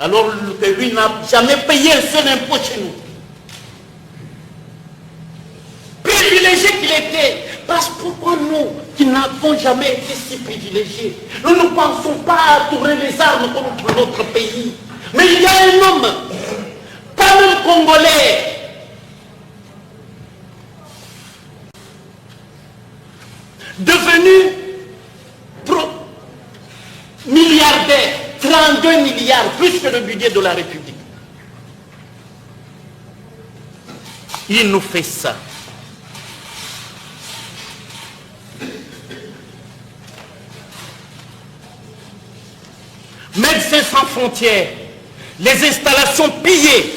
Alors que lui n'a jamais payé un seul impôt chez nous. Privilégié qu'il était. Parce que pourquoi nous, qui n'avons jamais été si privilégiés, nous ne pensons pas à tourner les armes contre notre pays. Mais il y a un homme, pas même congolais, devenu milliardaire, 32 milliards, plus que le budget de la République. Il nous fait ça. Médecins sans frontières, les installations pillées,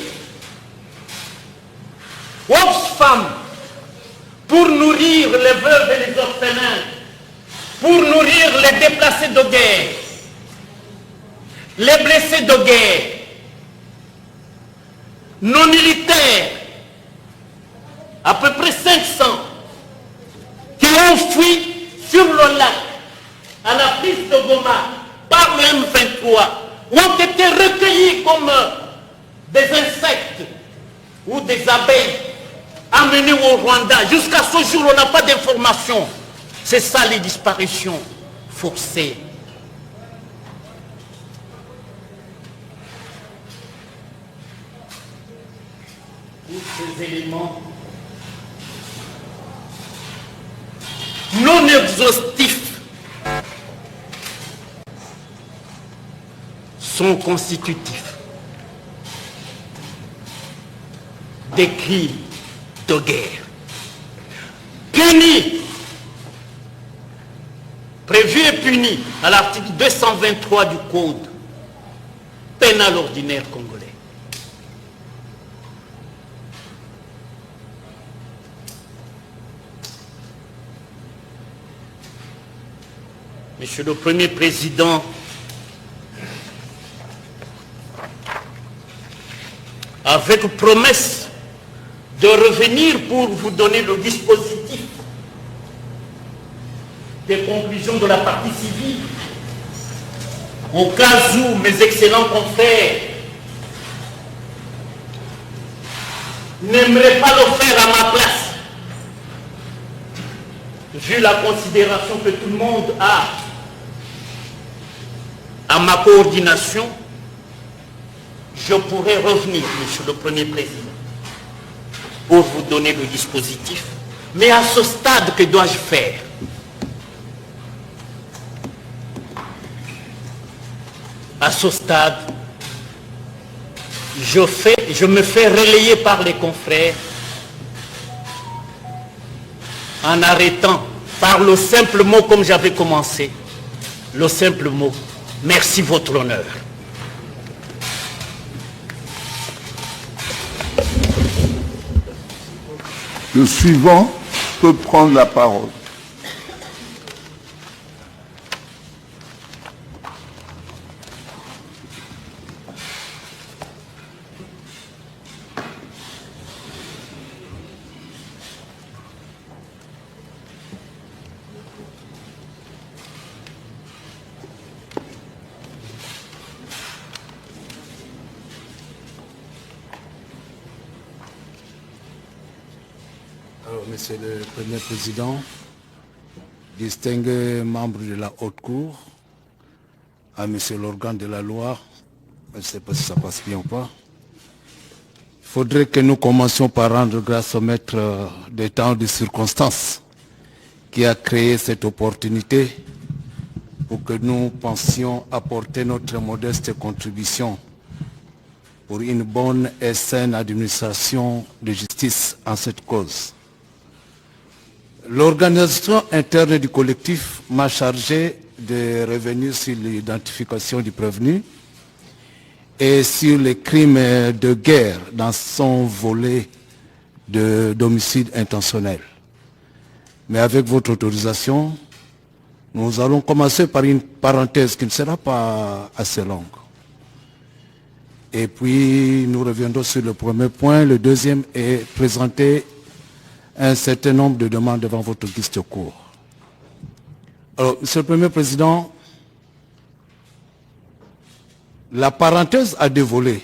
Oxfam, pour nourrir les veuves et les orphelins, pour nourrir les déplacés de guerre, les blessés de guerre, nos militaires, à peu près 500, qui ont fui sur le lac, à la piste de Goma, par le M23, ont été recueillis comme des insectes ou des abeilles amenés au Rwanda. Jusqu'à ce jour, on n'a pas d'informations. C'est ça les disparitions forcées. Tous ces éléments non exhaustifs sont constitutifs des crimes de guerre, punis, prévus et punis à l'article 223 du Code pénal ordinaire congolais. Monsieur le Premier Président, avec promesse de revenir pour vous donner le dispositif des conclusions de la partie civile, au cas où mes excellents confrères n'aimeraient pas le faire à ma place, vu la considération que tout le monde a à ma coordination, je pourrais revenir, Monsieur le Premier Président, pour vous donner le dispositif. Mais à ce stade, que dois-je faire? À ce stade, je me fais relayer par les confrères en arrêtant par le simple mot, comme j'avais commencé, le simple mot, merci votre honneur. Le suivant peut prendre la parole. Monsieur le Premier Président, distingués membres de la Haute Cour, à Monsieur l'organe de la loi, je ne sais pas si ça passe bien ou pas, il faudrait que nous commencions par rendre grâce au maître des temps de circonstances qui a créé cette opportunité pour que nous pensions apporter notre modeste contribution pour une bonne et saine administration de justice en cette cause. L'organisation interne du collectif m'a chargé de revenir sur l'identification du prévenu et sur les crimes de guerre dans son volet d'homicide intentionnel. Mais avec votre autorisation, nous allons commencer par une parenthèse qui ne sera pas assez longue. Et puis nous reviendrons sur le premier point. Le deuxième est présenter un certain nombre de demandes devant votre guide de cours. Alors, Monsieur le Premier Président, la parenthèse a dévolé,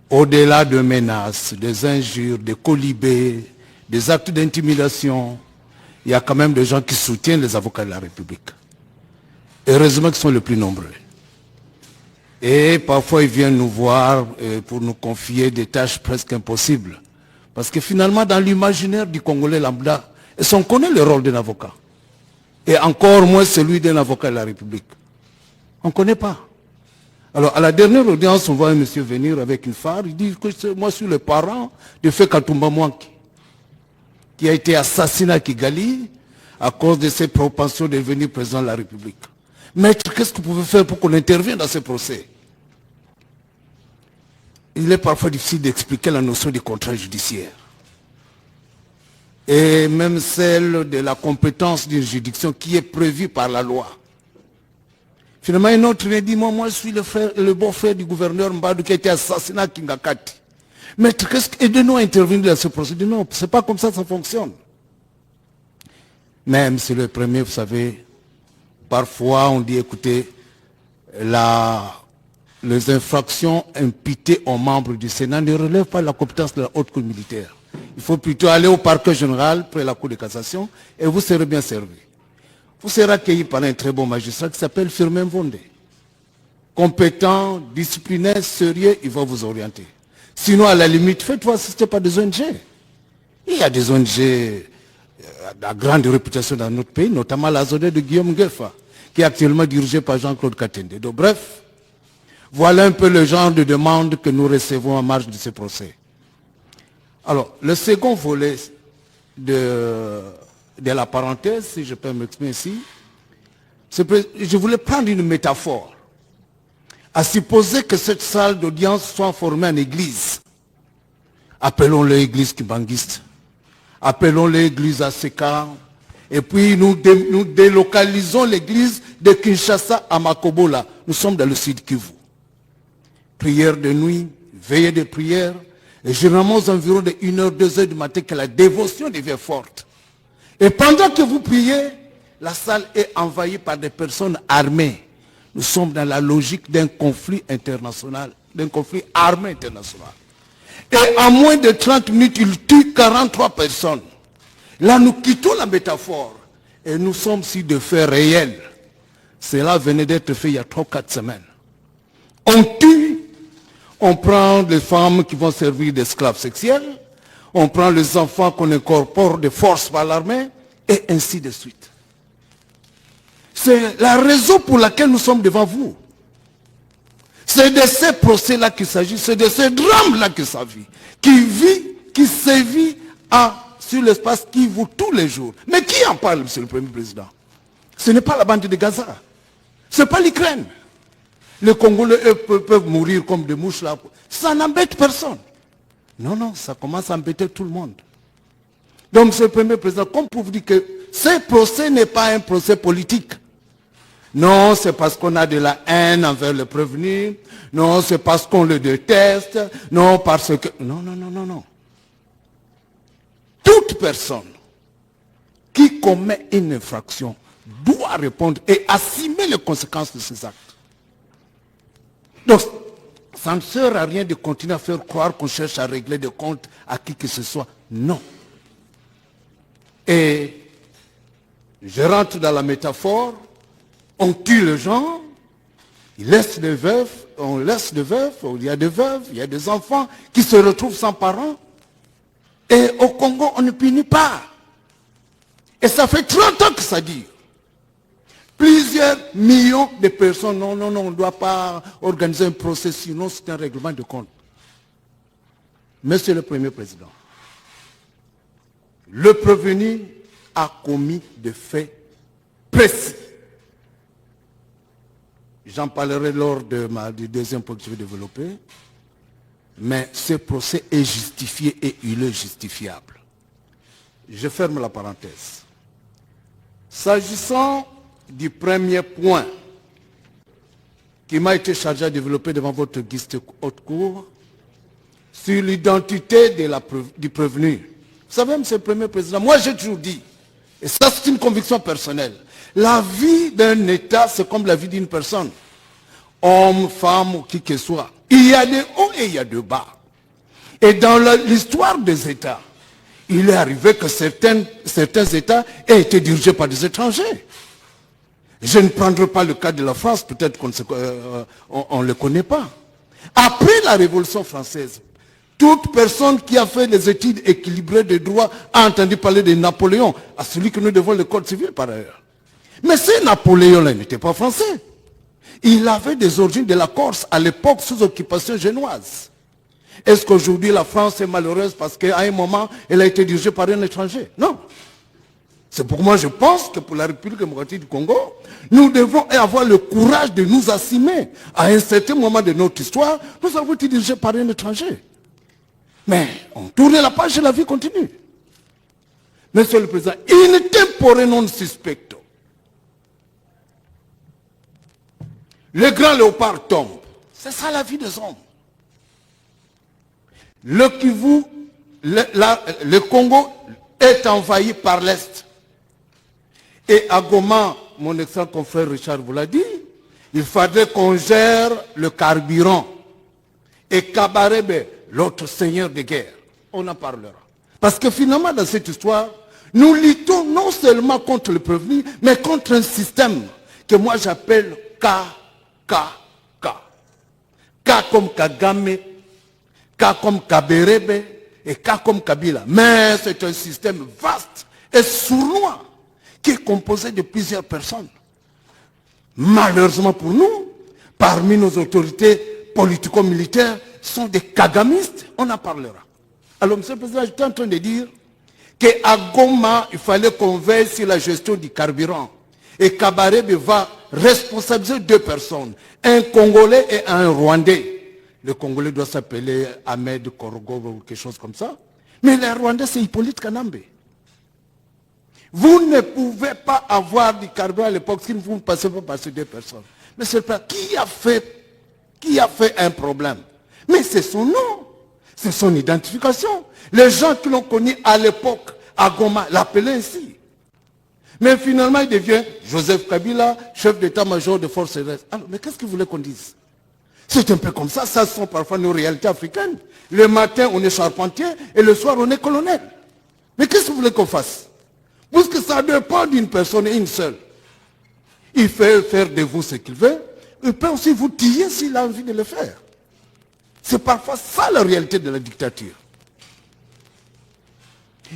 au-delà de menaces, des injures, des colibés, des actes d'intimidation, il y a quand même des gens qui soutiennent les avocats de la République. Heureusement qu'ils sont les plus nombreux. Et parfois ils viennent nous voir pour nous confier des tâches presque impossibles. Parce que finalement, dans l'imaginaire du Congolais lambda, on connaît le rôle d'un avocat. Et encore moins celui d'un avocat de la République. On ne connaît pas. Alors, à la dernière audience, on voit un monsieur venir avec une phare. Il dit que moi, je suis le parent de Feu Katumba Mwanki, qui a été assassiné à Kigali à cause de ses propensions de devenir président de la République. Maître, qu'est-ce que vous pouvez faire pour qu'on intervienne dans ce procès? Il est parfois difficile d'expliquer la notion du contrat judiciaire. Et même celle de la compétence d'une juridiction qui est prévue par la loi. Finalement, un autre me dit, moi je suis le beau-frère du gouverneur Mbadou qui a été assassiné à Kingakati. Maître, aidez-nous à intervenir dans ce procès. Non, c'est pas comme ça fonctionne. Même si le premier, vous savez, parfois on dit, écoutez, les infractions imputées aux membres du Sénat ne relèvent pas de la compétence de la haute cour militaire. Il faut plutôt aller au parquet général près de la cour de cassation et vous serez bien servi. Vous serez accueilli par un très bon magistrat qui s'appelle Firmin Vondé. Compétent, disciplinaire, sérieux, il va vous orienter. Sinon, à la limite, faites-vous assister par des ONG. Il y a des ONG à grande réputation dans notre pays, notamment la zone de Guillaume Guelfa, qui est actuellement dirigée par Jean-Claude Katende. Donc, bref, voilà un peu le genre de demande que nous recevons en marge de ce procès. Alors, le second volet de la parenthèse, si je peux m'exprimer ici, je voulais prendre une métaphore. À supposer que cette salle d'audience soit formée en église. Appelons-le église kibanguiste. Appelons-le église ACK. Et puis nous délocalisons l'église de Kinshasa à Makobola. Nous sommes dans le sud Kivu. Prière de nuit, veillée de prière. Et généralement aux environs de 1h, 2h du matin que la dévotion devient forte. Et pendant que vous priez, la salle est envahie par des personnes armées. Nous sommes dans la logique d'un conflit international, d'un conflit armé international. Et en moins de 30 minutes, il tue 43 personnes. Là, nous quittons la métaphore. Et nous sommes sur des faits réels. Cela venait d'être fait il y a 3-4 semaines. On tue, on prend les femmes qui vont servir d'esclaves sexuels, on prend les enfants qu'on incorpore de force par l'armée, et ainsi de suite. C'est la raison pour laquelle nous sommes devant vous. C'est de ces procès-là qu'il s'agit, c'est de ces drames-là qu'il s'agit, qui sévit sur l'espace qui vous tous les jours. Mais qui en parle, monsieur le Premier Président? Ce n'est pas la bande de Gaza. Ce n'est pas l'Ukraine. Les Congolais, eux, peuvent mourir comme des mouches là. Ça n'embête personne. Non, non, ça commence à embêter tout le monde. Donc, monsieur le Premier Président, comme pour vous dire que ce procès n'est pas un procès politique. Non, c'est parce qu'on a de la haine envers le prévenu. Non, c'est parce qu'on le déteste. Non, parce que... Non, non, non, non, non. Toute personne qui commet une infraction doit répondre et assumer les conséquences de ses actes. Donc, ça ne sert à rien de continuer à faire croire qu'on cherche à régler des comptes à qui que ce soit. Non. Et je rentre dans la métaphore, on tue les gens, il laisse des veufs, on laisse des veufs, il y a des veuves, il y a des enfants qui se retrouvent sans parents. Et au Congo, on ne punit pas. Et ça fait 30 ans que ça dure. Plusieurs millions de personnes, non, non, non, on ne doit pas organiser un procès, sinon c'est un règlement de compte. Monsieur le Premier Président, le prévenu a commis des faits précis. J'en parlerai lors du deuxième point que je vais développer. Mais ce procès est justifié et il est justifiable. Je ferme la parenthèse. S'agissant du premier point qui m'a été chargé à développer devant votre guide de haute cour, sur l'identité du prévenu. Vous savez, monsieur le Premier Président, moi j'ai toujours dit, et ça c'est une conviction personnelle, la vie d'un État c'est comme la vie d'une personne. Homme, femme ou qui que soit. Il y a des hauts et il y a des bas. Et dans l'histoire des États, il est arrivé que certains États aient été dirigés par des étrangers. Je ne prendrai pas le cas de la France, peut-être qu'on ne le connaît pas. Après la Révolution française, toute personne qui a fait des études équilibrées de droit a entendu parler de Napoléon, à celui que nous devons le code civil par ailleurs. Mais ce Napoléon-là n'était pas français. Il avait des origines de la Corse à l'époque sous occupation génoise. Est-ce qu'aujourd'hui la France est malheureuse parce qu'à un moment elle a été dirigée par un étranger? Non. C'est pour moi je pense que pour la République démocratique du Congo, nous devons avoir le courage de nous assumer. À un certain moment de notre histoire, nous avons été dirigés par un étranger. Mais on tourne la page et la vie continue. Monsieur le Président, in tempore non suspecto. Le grand léopard tombe. C'est ça la vie des hommes. Le Kivu, le Congo est envahi par l'Est. Et à Goma, mon excellent confrère Richard vous l'a dit, il faudrait qu'on gère le carburant. Et Kabarebe, l'autre seigneur de guerre, on en parlera. Parce que finalement, dans cette histoire, nous luttons non seulement contre le prévenu, mais contre un système que moi j'appelle K comme Kagame, K comme Kaberebe et K comme Kabila. Mais c'est un système vaste et sournois qui est composé de plusieurs personnes. Malheureusement pour nous, parmi nos autorités politico-militaires sont des kagamistes, on en parlera. Alors, monsieur le Président, j'étais en train de dire qu'à Goma, il fallait qu'on veille sur la gestion du carburant. Et Kabarebe va responsabiliser deux personnes, un Congolais et un Rwandais. Le Congolais doit s'appeler Ahmed Korogo ou quelque chose comme ça. Mais le Rwandais, c'est Hippolyte Kanambe. Vous ne pouvez pas avoir du carburant à l'époque si vous ne passez pas par ces deux personnes. Mais c'est pas qui a fait un problème. Mais c'est son nom, c'est son identification. Les gens qui l'ont connu à l'époque, à Goma, l'appelaient ainsi. Mais finalement, il devient Joseph Kabila, chef d'état-major de forces aériennes. Alors, mais qu'est-ce que vous voulez qu'on dise? C'est un peu comme ça, ça sont parfois nos réalités africaines. Le matin, on est charpentier, et le soir, on est colonel. Mais qu'est-ce que vous voulez qu'on fasse? Parce que ça dépend d'une personne, une seule. Il fait faire de vous ce qu'il veut, il peut aussi vous tiller s'il a envie de le faire. C'est parfois ça la réalité de la dictature.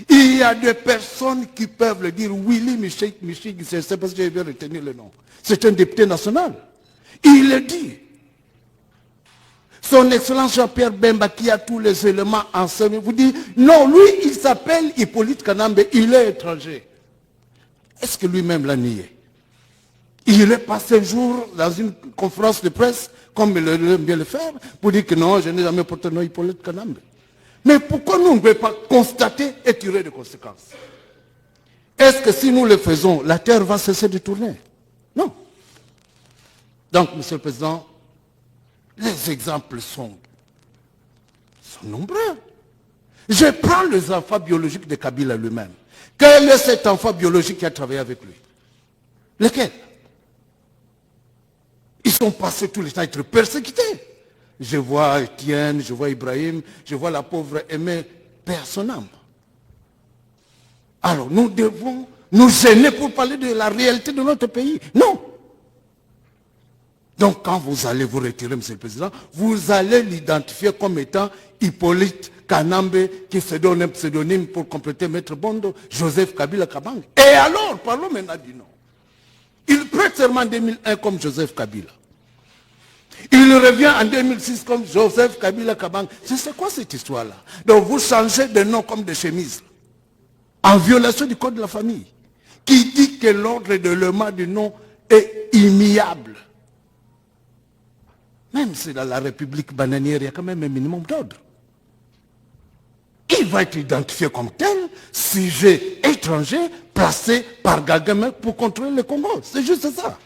Il y a des personnes qui peuvent le dire. Willy Michig, je ne sais pas si j'ai bien retenu le nom. C'est un député national. Il le dit. Son Excellence Jean-Pierre Bemba, qui a tous les éléments enseignés, vous dit, non, lui, il s'appelle Hippolyte Kanambe, il est étranger. Est-ce que lui-même l'a nié? Il est passé un jour dans une conférence de presse, comme il aime bien le faire, pour dire que non, je n'ai jamais porté le nom Hippolyte Kanambe. Mais pourquoi nous ne pouvons pas constater et tirer des conséquences? Est-ce que si nous le faisons, la terre va cesser de tourner? Non. Donc, Monsieur le Président, les exemples sont nombreux. Je prends les enfants biologiques de Kabila lui-même. Quel est cet enfant biologique qui a travaillé avec lui? Lequel? Ils sont passés tout le temps à être persécutés. Je vois Étienne, je vois Ibrahim, je vois la pauvre Aimée, perd son âme. Alors nous devons nous gêner pour parler de la réalité de notre pays? Non. Donc quand vous allez vous retirer, Monsieur le Président, vous allez l'identifier comme étant Hippolyte Kanambe, qui se donne un pseudonyme pour compléter Maître Bondo, Joseph Kabila Kabang. Et alors, parlons maintenant du nom. Il prête serment en 2001 comme Joseph Kabila. Il revient en 2006 comme Joseph Kabila Kabang. C'est quoi cette histoire-là? Donc vous changez de nom comme de chemise. En violation du code de la famille. Qui dit que l'ordre de l'élément du nom est immuable. Même si dans la République bananière, il y a quand même un minimum d'ordre. Il va être identifié comme tel, sujet étranger, placé par Kagame pour contrôler le Congo. C'est juste ça.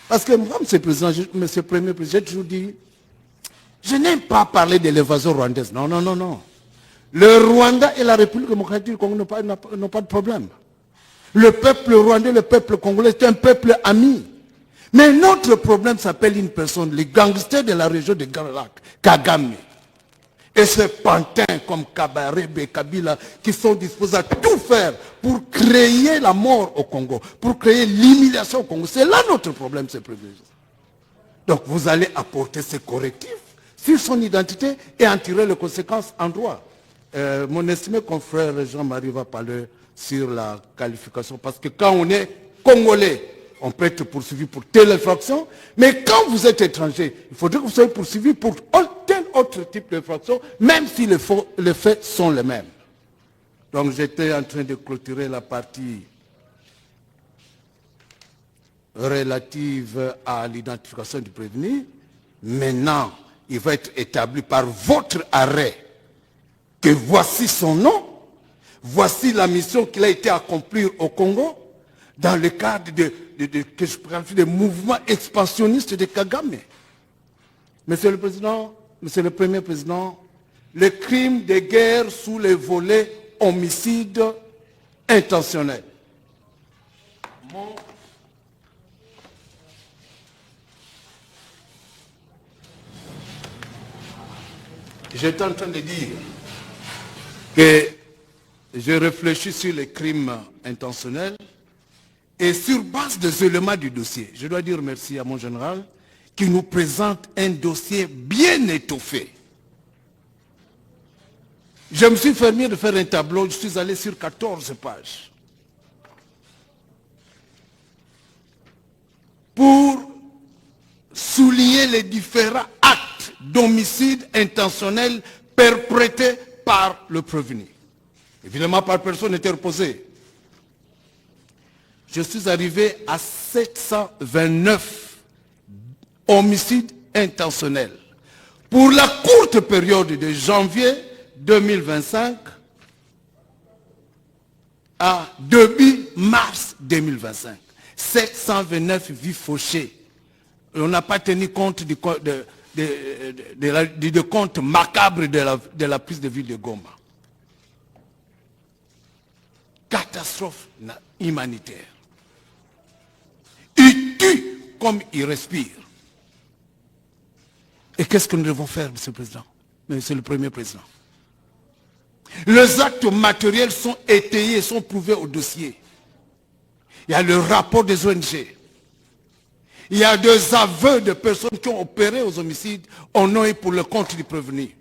Parce que moi, Monsieur le Premier Président, j'ai toujours dit, je n'aime pas parler de l'évasion rwandaise. Non, non, non, non. Le Rwanda et la République démocratique du Congo n'ont pas de problème. Le peuple rwandais, le peuple congolais, c'est un peuple ami. Mais notre problème s'appelle une personne, les gangsters de la région de Grand Lac, Kagame. Et ces pantins comme Kabarebe et Kabila qui sont disposés à tout faire pour créer la mort au Congo, pour créer l'humiliation au Congo. C'est là notre problème, c'est prévu. Donc vous allez apporter ces correctifs sur son identité et en tirer les conséquences en droit. Mon estimé confrère Jean-Marie va parler sur la qualification, parce que quand on est Congolais, on peut être poursuivi pour telle infraction, mais quand vous êtes étranger, il faudrait que vous soyez poursuivi pour tel autre type d'infraction, même si les faits sont les mêmes. Donc j'étais en train de clôturer la partie relative à l'identification du prévenu. Maintenant, il va être établi par votre arrêt que voici son nom, voici la mission qu'il a été accomplir au Congo, dans le cadre des mouvements expansionnistes de Kagame. Monsieur le Président, Monsieur le Premier Président, le crime de guerre sous les volets homicide intentionnel. J'étais en train de dire que je réfléchis sur les crimes intentionnels et sur base des éléments du dossier. Je dois dire merci à mon général qui nous présente un dossier bien étoffé. Je me suis permis de faire un tableau, je suis allé sur 14 pages. Pour souligner les différents actes d'homicide intentionnel perpétrés par le prévenu. Évidemment par personne interposée. Je suis arrivé à 729 homicides intentionnels. Pour la courte période de janvier 2025 à début mars 2025. 729 vies fauchées. On n'a pas tenu compte du compte macabre de la prise de ville de Goma. Catastrophe humanitaire. Ils tuent comme ils respirent. Et qu'est-ce que nous devons faire, Monsieur le Président? Monsieur le Premier Président. Les actes matériels sont étayés, sont prouvés au dossier. Il y a le rapport des ONG. Il y a des aveux de personnes qui ont opéré aux homicides au nom et pour le compte du prévenu.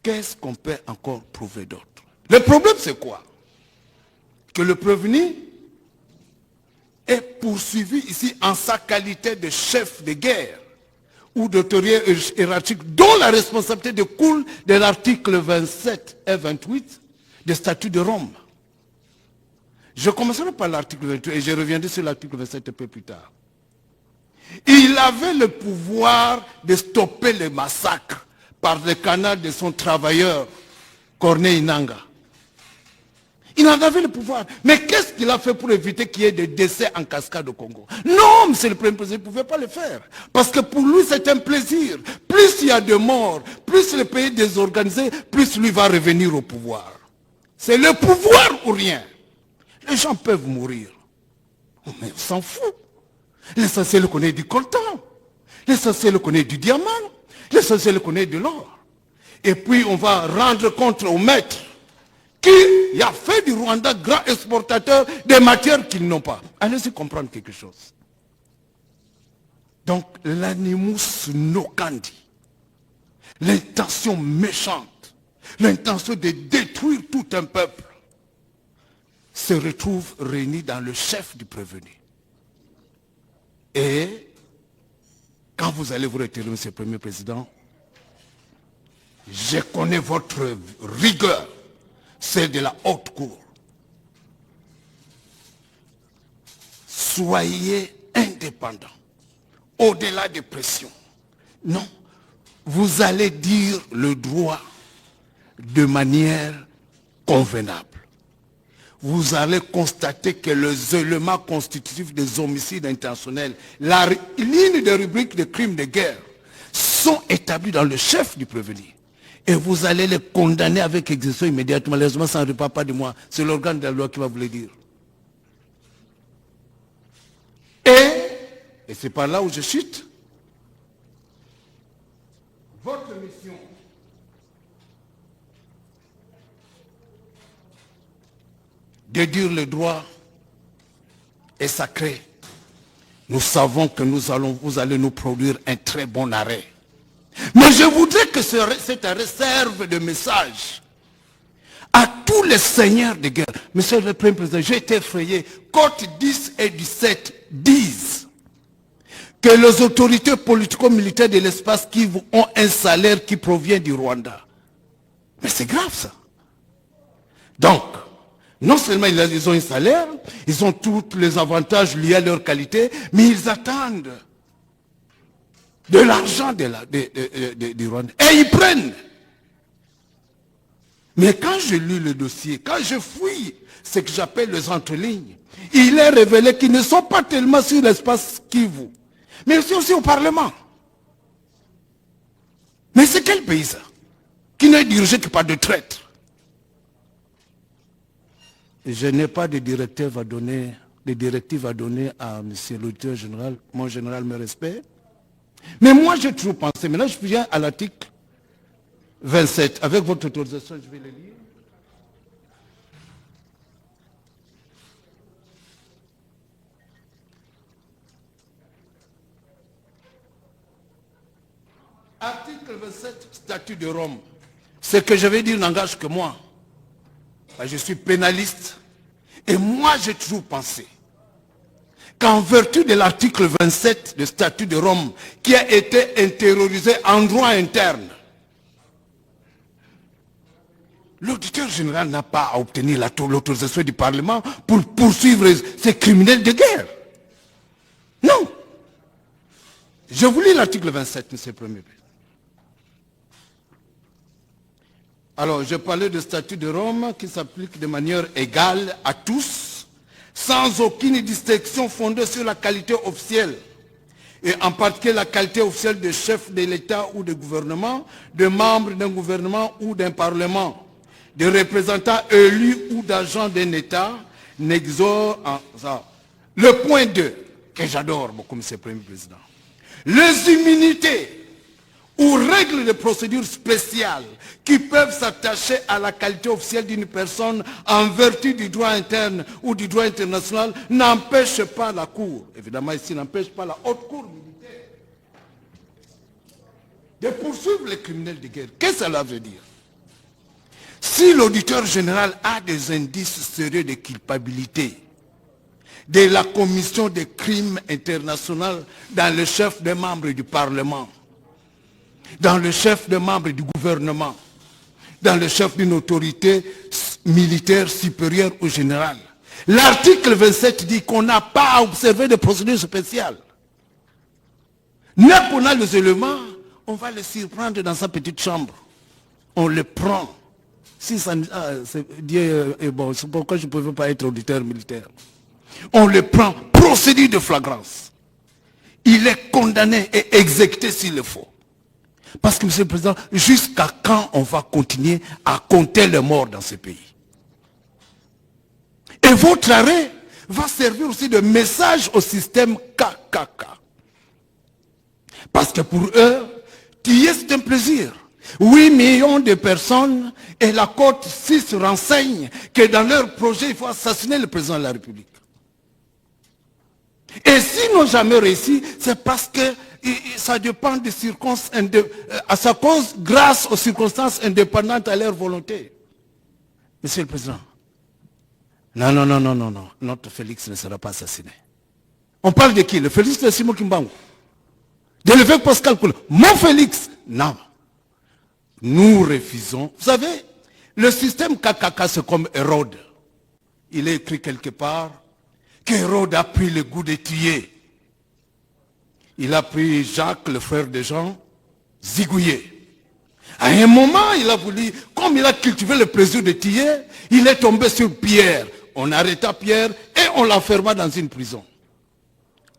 Qu'est-ce qu'on peut encore prouver d'autre? Le problème, c'est quoi? Que le prévenu est poursuivi ici en sa qualité de chef de guerre ou d'autorité hiérarchique dont la responsabilité découle de l'article 27 et 28 des statuts de Rome. Je commencerai par l'article 28 et je reviendrai sur l'article 27 un peu plus tard. Il avait le pouvoir de stopper les massacres par le canal de son travailleur, Corneille Nangaa. Il en avait le pouvoir. Mais qu'est-ce qu'il a fait pour éviter qu'il y ait des décès en cascade au Congo? Non, monsieur le Premier président, il ne pouvait pas le faire. Parce que pour lui, c'est un plaisir. Plus il y a de morts, plus le pays est désorganisé, plus lui va revenir au pouvoir. C'est le pouvoir ou rien. Les gens peuvent mourir. Mais on s'en fout. L'essentiel qu'on ait du coltan. L'essentiel qu'on ait du diamant. L'essentiel qu'on ait de l'or. Et puis on va rendre compte au maître qui a fait du Rwanda grand exportateur des matières qu'ils n'ont pas. Allez-y comprendre quelque chose. Donc l'animus nocandi, l'intention méchante, l'intention de détruire tout un peuple, se retrouve réunie dans le chef du prévenu. Et quand vous allez vous retirer, monsieur le Premier Président, je connais votre rigueur, celle de la haute cour. Soyez indépendants, au-delà des pressions. Non, vous allez dire le droit de manière convenable. Vous allez constater que les éléments constitutifs des homicides intentionnels, la ligne de rubrique des crimes de guerre, sont établis dans le chef du prévenu. Et vous allez les condamner avec exécution immédiatement. Malheureusement, ça ne dépend pas de moi. C'est l'organe de la loi qui va vous le dire. Et c'est par là où je chute. Votre mission de dire le droit est sacré. Nous savons que vous allez nous produire un très bon arrêt. Mais je voudrais que cette arrêt serve de message à tous les seigneurs de guerre. Monsieur le Premier Président, j'ai été effrayé. Côte 10 et 17 disent que les autorités politico-militaires de l'espace Kivu ont un salaire qui provient du Rwanda. Mais c'est grave ça. Donc, non seulement ils ont un salaire, ils ont tous les avantages liés à leur qualité, mais ils attendent de l'argent du Rwanda. Et ils prennent. Mais quand je lis le dossier, quand je fouille ce que j'appelle les entrelignes, il est révélé qu'ils ne sont pas tellement sur l'espace Kivu, mais aussi au Parlement. Mais c'est quel pays ça? Qui n'est dirigé que par des traîtres? Je n'ai pas de directives à donner, à M. l'auditeur général. Mon général me respecte. Mais moi, j'ai toujours pensé, maintenant je viens à l'article 27. Avec votre autorisation, je vais le lire. Article 27, statut de Rome. Ce que je vais dire n'engage que moi. Je suis pénaliste. Et moi, j'ai toujours pensé qu'en vertu de l'article 27 du statut de Rome, qui a été intériorisé en droit interne, l'auditeur général n'a pas à obtenir l'autorisation du Parlement pour poursuivre ces criminels de guerre. Non. Je vous lis l'article 27, monsieur le Premier ministre. Alors, je parlais du statut de Rome qui s'applique de manière égale à tous, sans aucune distinction fondée sur la qualité officielle, et en particulier la qualité officielle de chef de l'État ou de gouvernement, de membre d'un gouvernement ou d'un parlement, de représentants élus ou d'agents d'un État, n'exhore en ça. Le point 2, que j'adore beaucoup, M. le Premier Président. Les immunités ou règles de procédure spéciales qui peuvent s'attacher à la qualité officielle d'une personne en vertu du droit interne ou du droit international n'empêchent pas la Cour, évidemment ici n'empêchent pas la haute Cour militaire, de poursuivre les criminels de guerre. Qu'est-ce que cela veut dire? Si l'auditeur général a des indices sérieux de culpabilité de la commission des crimes internationaux dans le chef des membres du Parlement, dans le chef des membres du gouvernement, dans le chef d'une autorité militaire supérieure au général. L'article 27 dit qu'on n'a pas à observer de procédures spéciales. Dès qu'on a les éléments, on va les surprendre dans sa petite chambre. On les prend. Si ça, Dieu est bon, c'est pourquoi je ne pouvais pas être auditeur militaire. On les prend, procédure de flagrance. Il est condamné et exécuté s'il le faut. Parce que, M. le Président, jusqu'à quand on va continuer à compter les morts dans ce pays? Et votre arrêt va servir aussi de message au système KKK. Parce que pour eux, tuer c'est un plaisir. 8 millions de personnes et la Côte 6 renseigne que dans leur projet, il faut assassiner le président de la République. Et s'ils n'ont jamais réussi, c'est parce que ça dépend des circonstances, à sa cause, grâce aux circonstances indépendantes à leur volonté. Monsieur le Président, non, notre Félix ne sera pas assassiné. On parle de qui? Le Félix de Simon Kimbangu? De l'évêque Pascal Koula? Mon Félix? Non. Nous refusons. Vous savez, le système KKK, c'est comme Hérode. Il est écrit quelque part qu'Hérode a pris le goût de tuer. Il a pris Jacques, le frère de Jean, zigouillé. À un moment, il a voulu, comme il a cultivé le plaisir de tuer, il est tombé sur Pierre. On arrêta Pierre et on l'enferma dans une prison.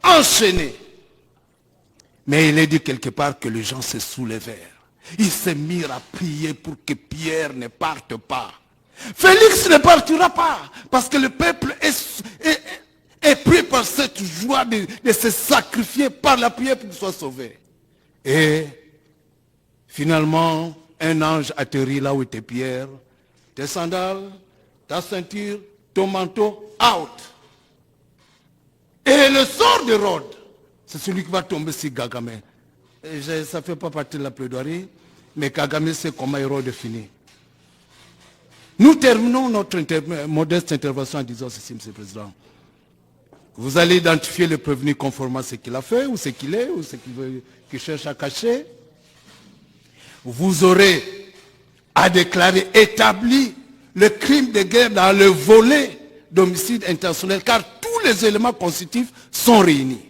Enchaîné. Mais il est dit quelque part que les gens se soulevèrent. Ils se mirent à prier pour que Pierre ne parte pas. Félix ne partira pas, parce que le peuple est pris par cette joie de se sacrifier par la prière pour qu'il soit sauvé. Et finalement, un ange atterrit là où était Pierre. Tes sandales, ta ceinture, ton manteau, out. Et le sort de Rhodes, c'est celui qui va tomber sur Kagame. Ça ne fait pas partie de la plaidoirie, mais Kagame sait comment Hérode finit. Nous terminons notre modeste intervention en disant ceci, M. le Président. Vous allez identifier le prévenu conformément à ce qu'il a fait, ou ce qu'il est, ou ce qu'il cherche à cacher. Vous aurez à déclarer établi le crime de guerre dans le volet d'homicide intentionnel, car tous les éléments constitutifs sont réunis.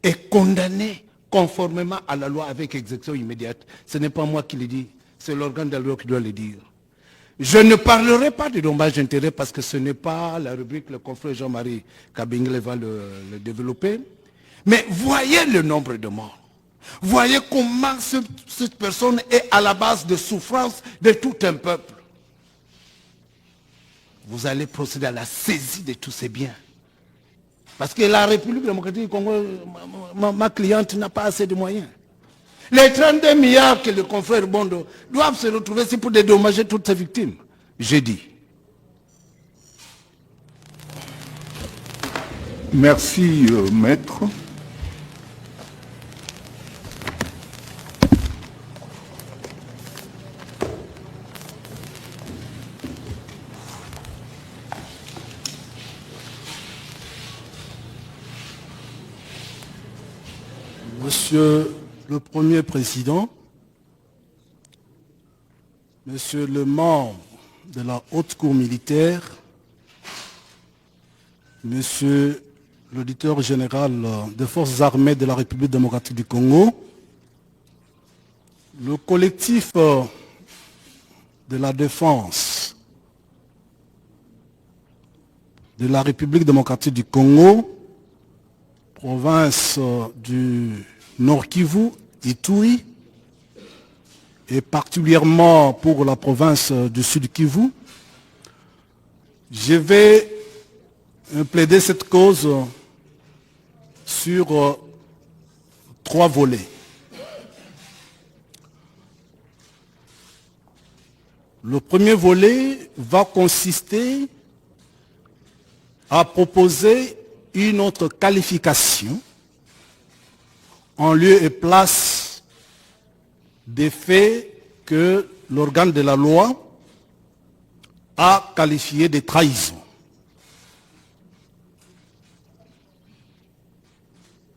Et condamné conformément à la loi avec exécution immédiate. Ce n'est pas moi qui le dis, c'est l'organe de la loi qui doit le dire. Je ne parlerai pas de dommages d'intérêt parce que ce n'est pas la rubrique, le confrère Jean-Marie Kabingle va le développer. Mais voyez le nombre de morts. Voyez comment cette personne est à la base de souffrance de tout un peuple. Vous allez procéder à la saisie de tous ces biens. Parce que la République démocratique du Congo, ma cliente n'a pas assez de moyens. Les 32 milliards que le confrère Bondo doivent se retrouver ici pour dédommager toutes ces victimes. J'ai dit. Merci, maître. Monsieur le Premier Président, Monsieur le membre de la Haute Cour militaire, Monsieur l'auditeur général des Forces armées de la République démocratique du Congo, le collectif de la défense de la République démocratique du Congo, province du Nord Kivu, Ituri, et particulièrement pour la province du Sud Kivu, je vais plaider cette cause sur 3 volets. Le premier volet va consister à proposer une autre qualification en lieu et place des faits que l'organe de la loi a qualifiés de trahison.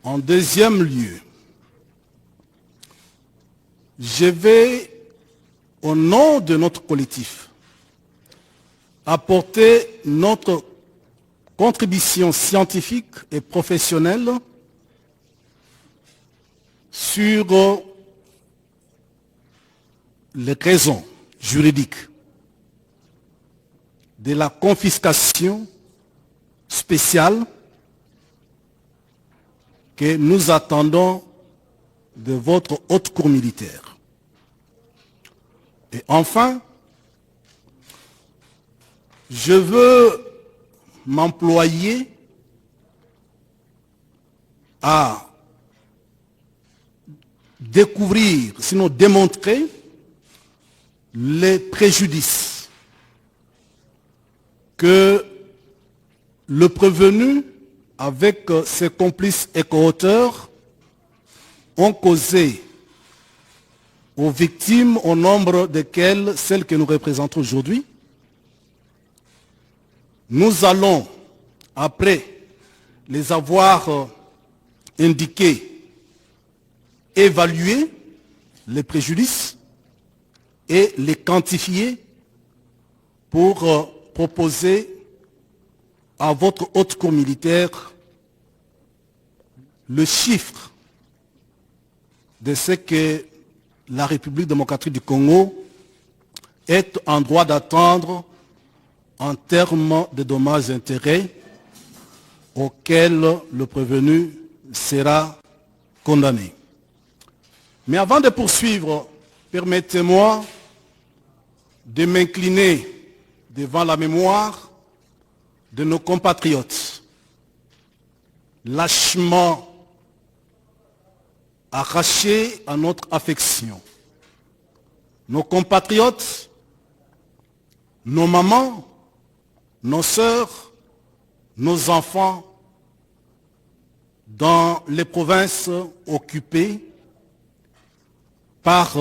En deuxième lieu, je vais, au nom de notre collectif, apporter notre contribution scientifique et professionnelle sur les raisons juridiques de la confiscation spéciale que nous attendons de votre haute cour militaire. Et enfin, je veux m'employer à découvrir, sinon démontrer, les préjudices que le prévenu, avec ses complices et co-auteurs, ont causé aux victimes, au nombre desquelles celles que nous représentons aujourd'hui. Nous allons, après les avoir indiqués, évaluer les préjudices et les quantifier pour proposer à votre haute cour militaire le chiffre de ce que la République démocratique du Congo est en droit d'attendre en termes de dommages et intérêts auxquels le prévenu sera condamné. Mais avant de poursuivre, permettez-moi de m'incliner devant la mémoire de nos compatriotes lâchement arrachés à notre affection. Nos compatriotes, nos mamans, nos sœurs, nos enfants dans les provinces occupées par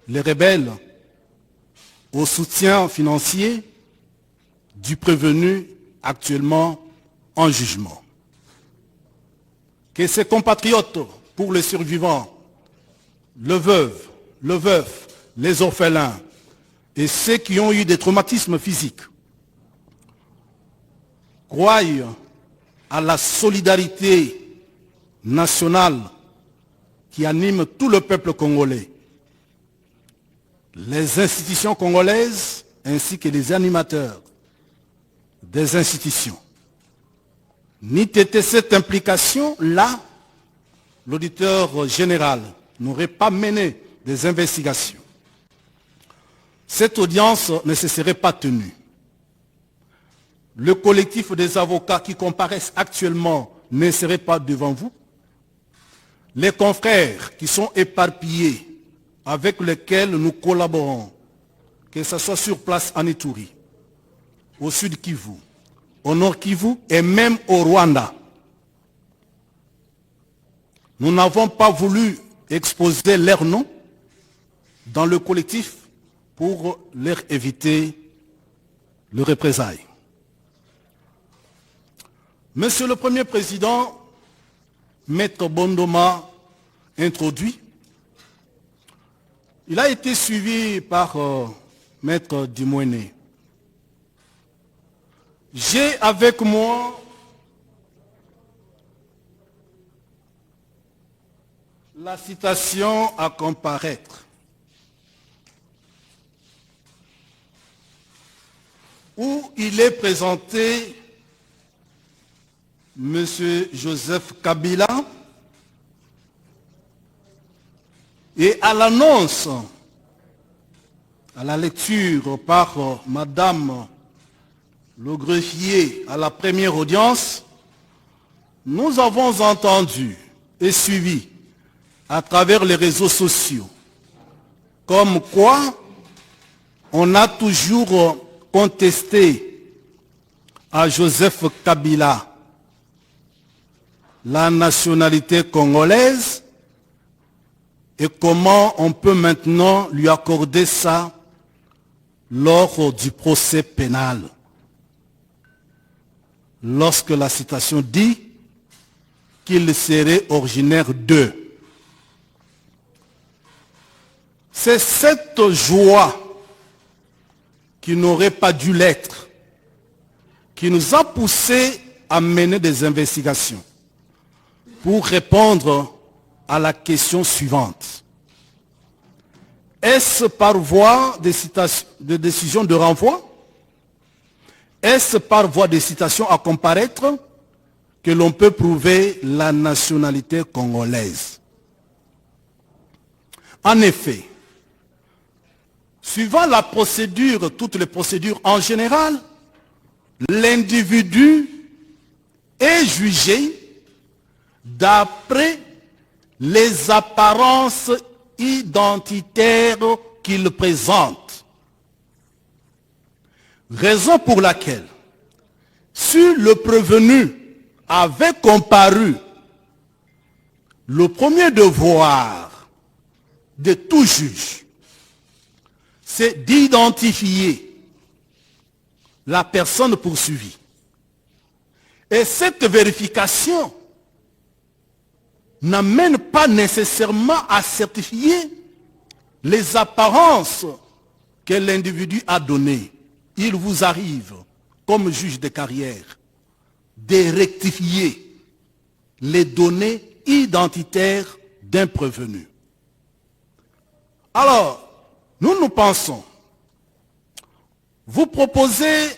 les rebelles au soutien financier du prévenu actuellement en jugement. Que ces compatriotes, pour les survivants, le veuf, les orphelins et ceux qui ont eu des traumatismes physiques, croient à la solidarité nationale qui anime tout le peuple congolais, les institutions congolaises ainsi que les animateurs des institutions. N'eût été cette implication-là, l'auditeur général n'aurait pas mené des investigations. Cette audience ne se serait pas tenue. Le collectif des avocats qui comparaissent actuellement ne serait pas devant vous. Les confrères qui sont éparpillés, avec lesquels nous collaborons, que ce soit sur place en Ituri, au Sud Kivu, au Nord Kivu et même au Rwanda. Nous n'avons pas voulu exposer leurs noms dans le collectif pour leur éviter le représailles. Monsieur le Premier Président, Maître Bondoma introduit. Il a été suivi par Maître Dimouéné. J'ai avec moi la citation à comparaître. où il est présenté M. Joseph Kabila, et à l'annonce, à la lecture par Madame le greffier à la première audience, nous avons entendu et suivi à travers les réseaux sociaux comme quoi on a toujours contesté à Joseph Kabila la nationalité congolaise et comment on peut maintenant lui accorder ça lors du procès pénal. Lorsque la citation dit qu'il serait originaire d'eux. C'est cette joie qui n'aurait pas dû l'être, qui nous a poussé à mener des investigations pour répondre à la question suivante. Est-ce par voie de décision de renvoi? Est-ce par voie de citation à comparaître que l'on peut prouver la nationalité congolaise? En effet, suivant la procédure, toutes les procédures en général, l'individu est jugé d'après les apparences identitaires qu'il présente. Raison pour laquelle, si le prévenu avait comparu, le premier devoir de tout juge, c'est d'identifier la personne poursuivie. Et cette vérification n'amène pas nécessairement à certifier les apparences que l'individu a données. Il vous arrive, comme juge de carrière, de rectifier les données identitaires d'un prévenu. Alors, nous pensons, vous proposez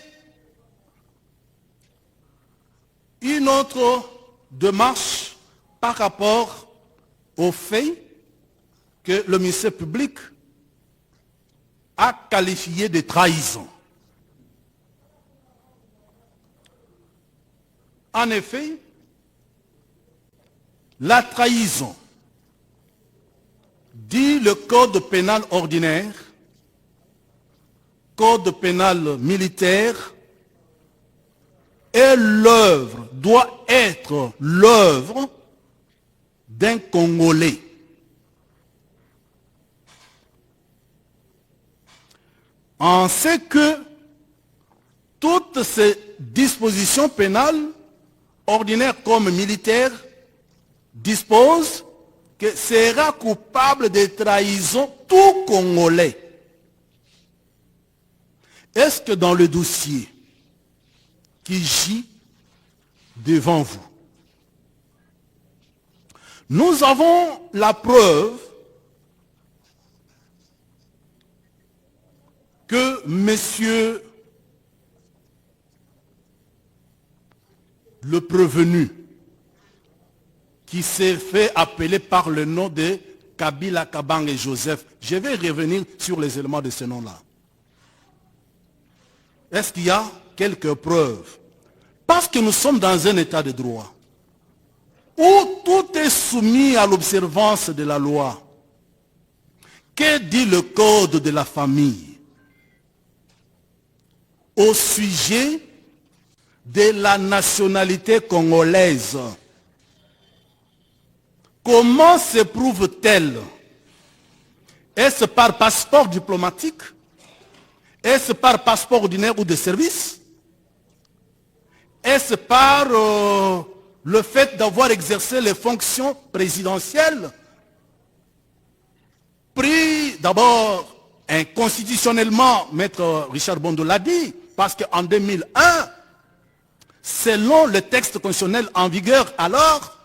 une autre démarche par rapport au fait que le ministère public a qualifié de trahison. En effet, la trahison, dit le code pénal ordinaire, code pénal militaire, est l'œuvre, doit être l'œuvre d'un Congolais. En ce que toutes ces dispositions pénales, ordinaires comme militaires, disposent que sera coupable de trahison tout Congolais. Est-ce que dans le dossier qui gît devant vous, nous avons la preuve que monsieur le prévenu, qui s'est fait appeler par le nom de Kabila Kabang et Joseph, je vais revenir sur les éléments de ce nom-là. Est-ce qu'il y a quelques preuves? Parce que nous sommes dans un état de droit, où tout est soumis à l'observance de la loi. Que dit le code de la famille au sujet de la nationalité congolaise? Comment se prouve-t-elle? Est-ce par passeport diplomatique? Est-ce par passeport ordinaire ou de service? Est-ce par le fait d'avoir exercé les fonctions présidentielles? Pris d'abord inconstitutionnellement, Maître Richard Bondo l'a dit, parce qu'en 2001, selon le texte constitutionnel en vigueur alors,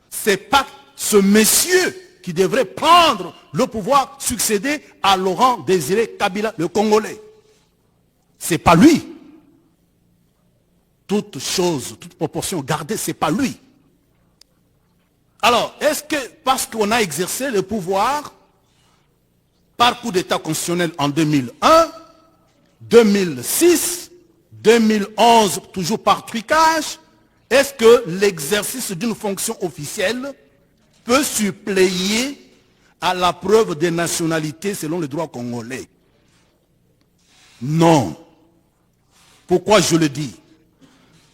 c'est pas ce monsieur qui devrait prendre le pouvoir, succéder à Laurent Désiré Kabila, le Congolais. C'est pas lui. toute chose, toute proportion gardée, ce n'est pas lui. Alors, est-ce que parce qu'on a exercé le pouvoir par coup d'état constitutionnel en 2001, 2006, 2011, toujours par trucage, est-ce que l'exercice d'une fonction officielle peut suppléer à la preuve des nationalités selon le droit congolais? Non. Pourquoi je le dis?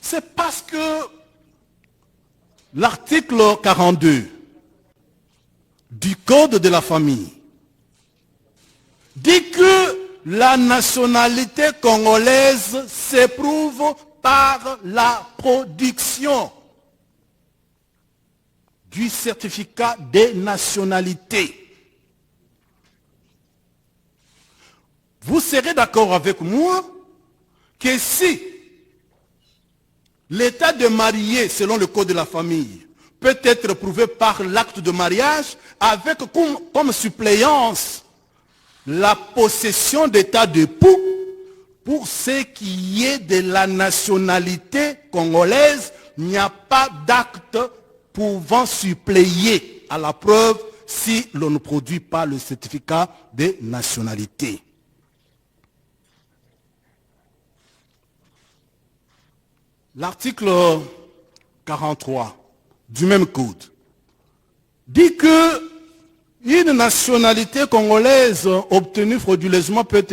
C'est parce que l'article 42 du Code de la famille dit que la nationalité congolaise s'éprouve par la production du certificat des nationalités. Vous serez d'accord avec moi que si l'état de marié selon le code de la famille peut être prouvé par l'acte de mariage avec comme suppléance la possession d'état d'époux, pour ce qui est de la nationalité congolaise, il n'y a pas d'acte pouvant suppléer à la preuve si l'on ne produit pas le certificat de nationalité. L'article 43 du même code dit que une nationalité congolaise obtenue frauduleusement peut être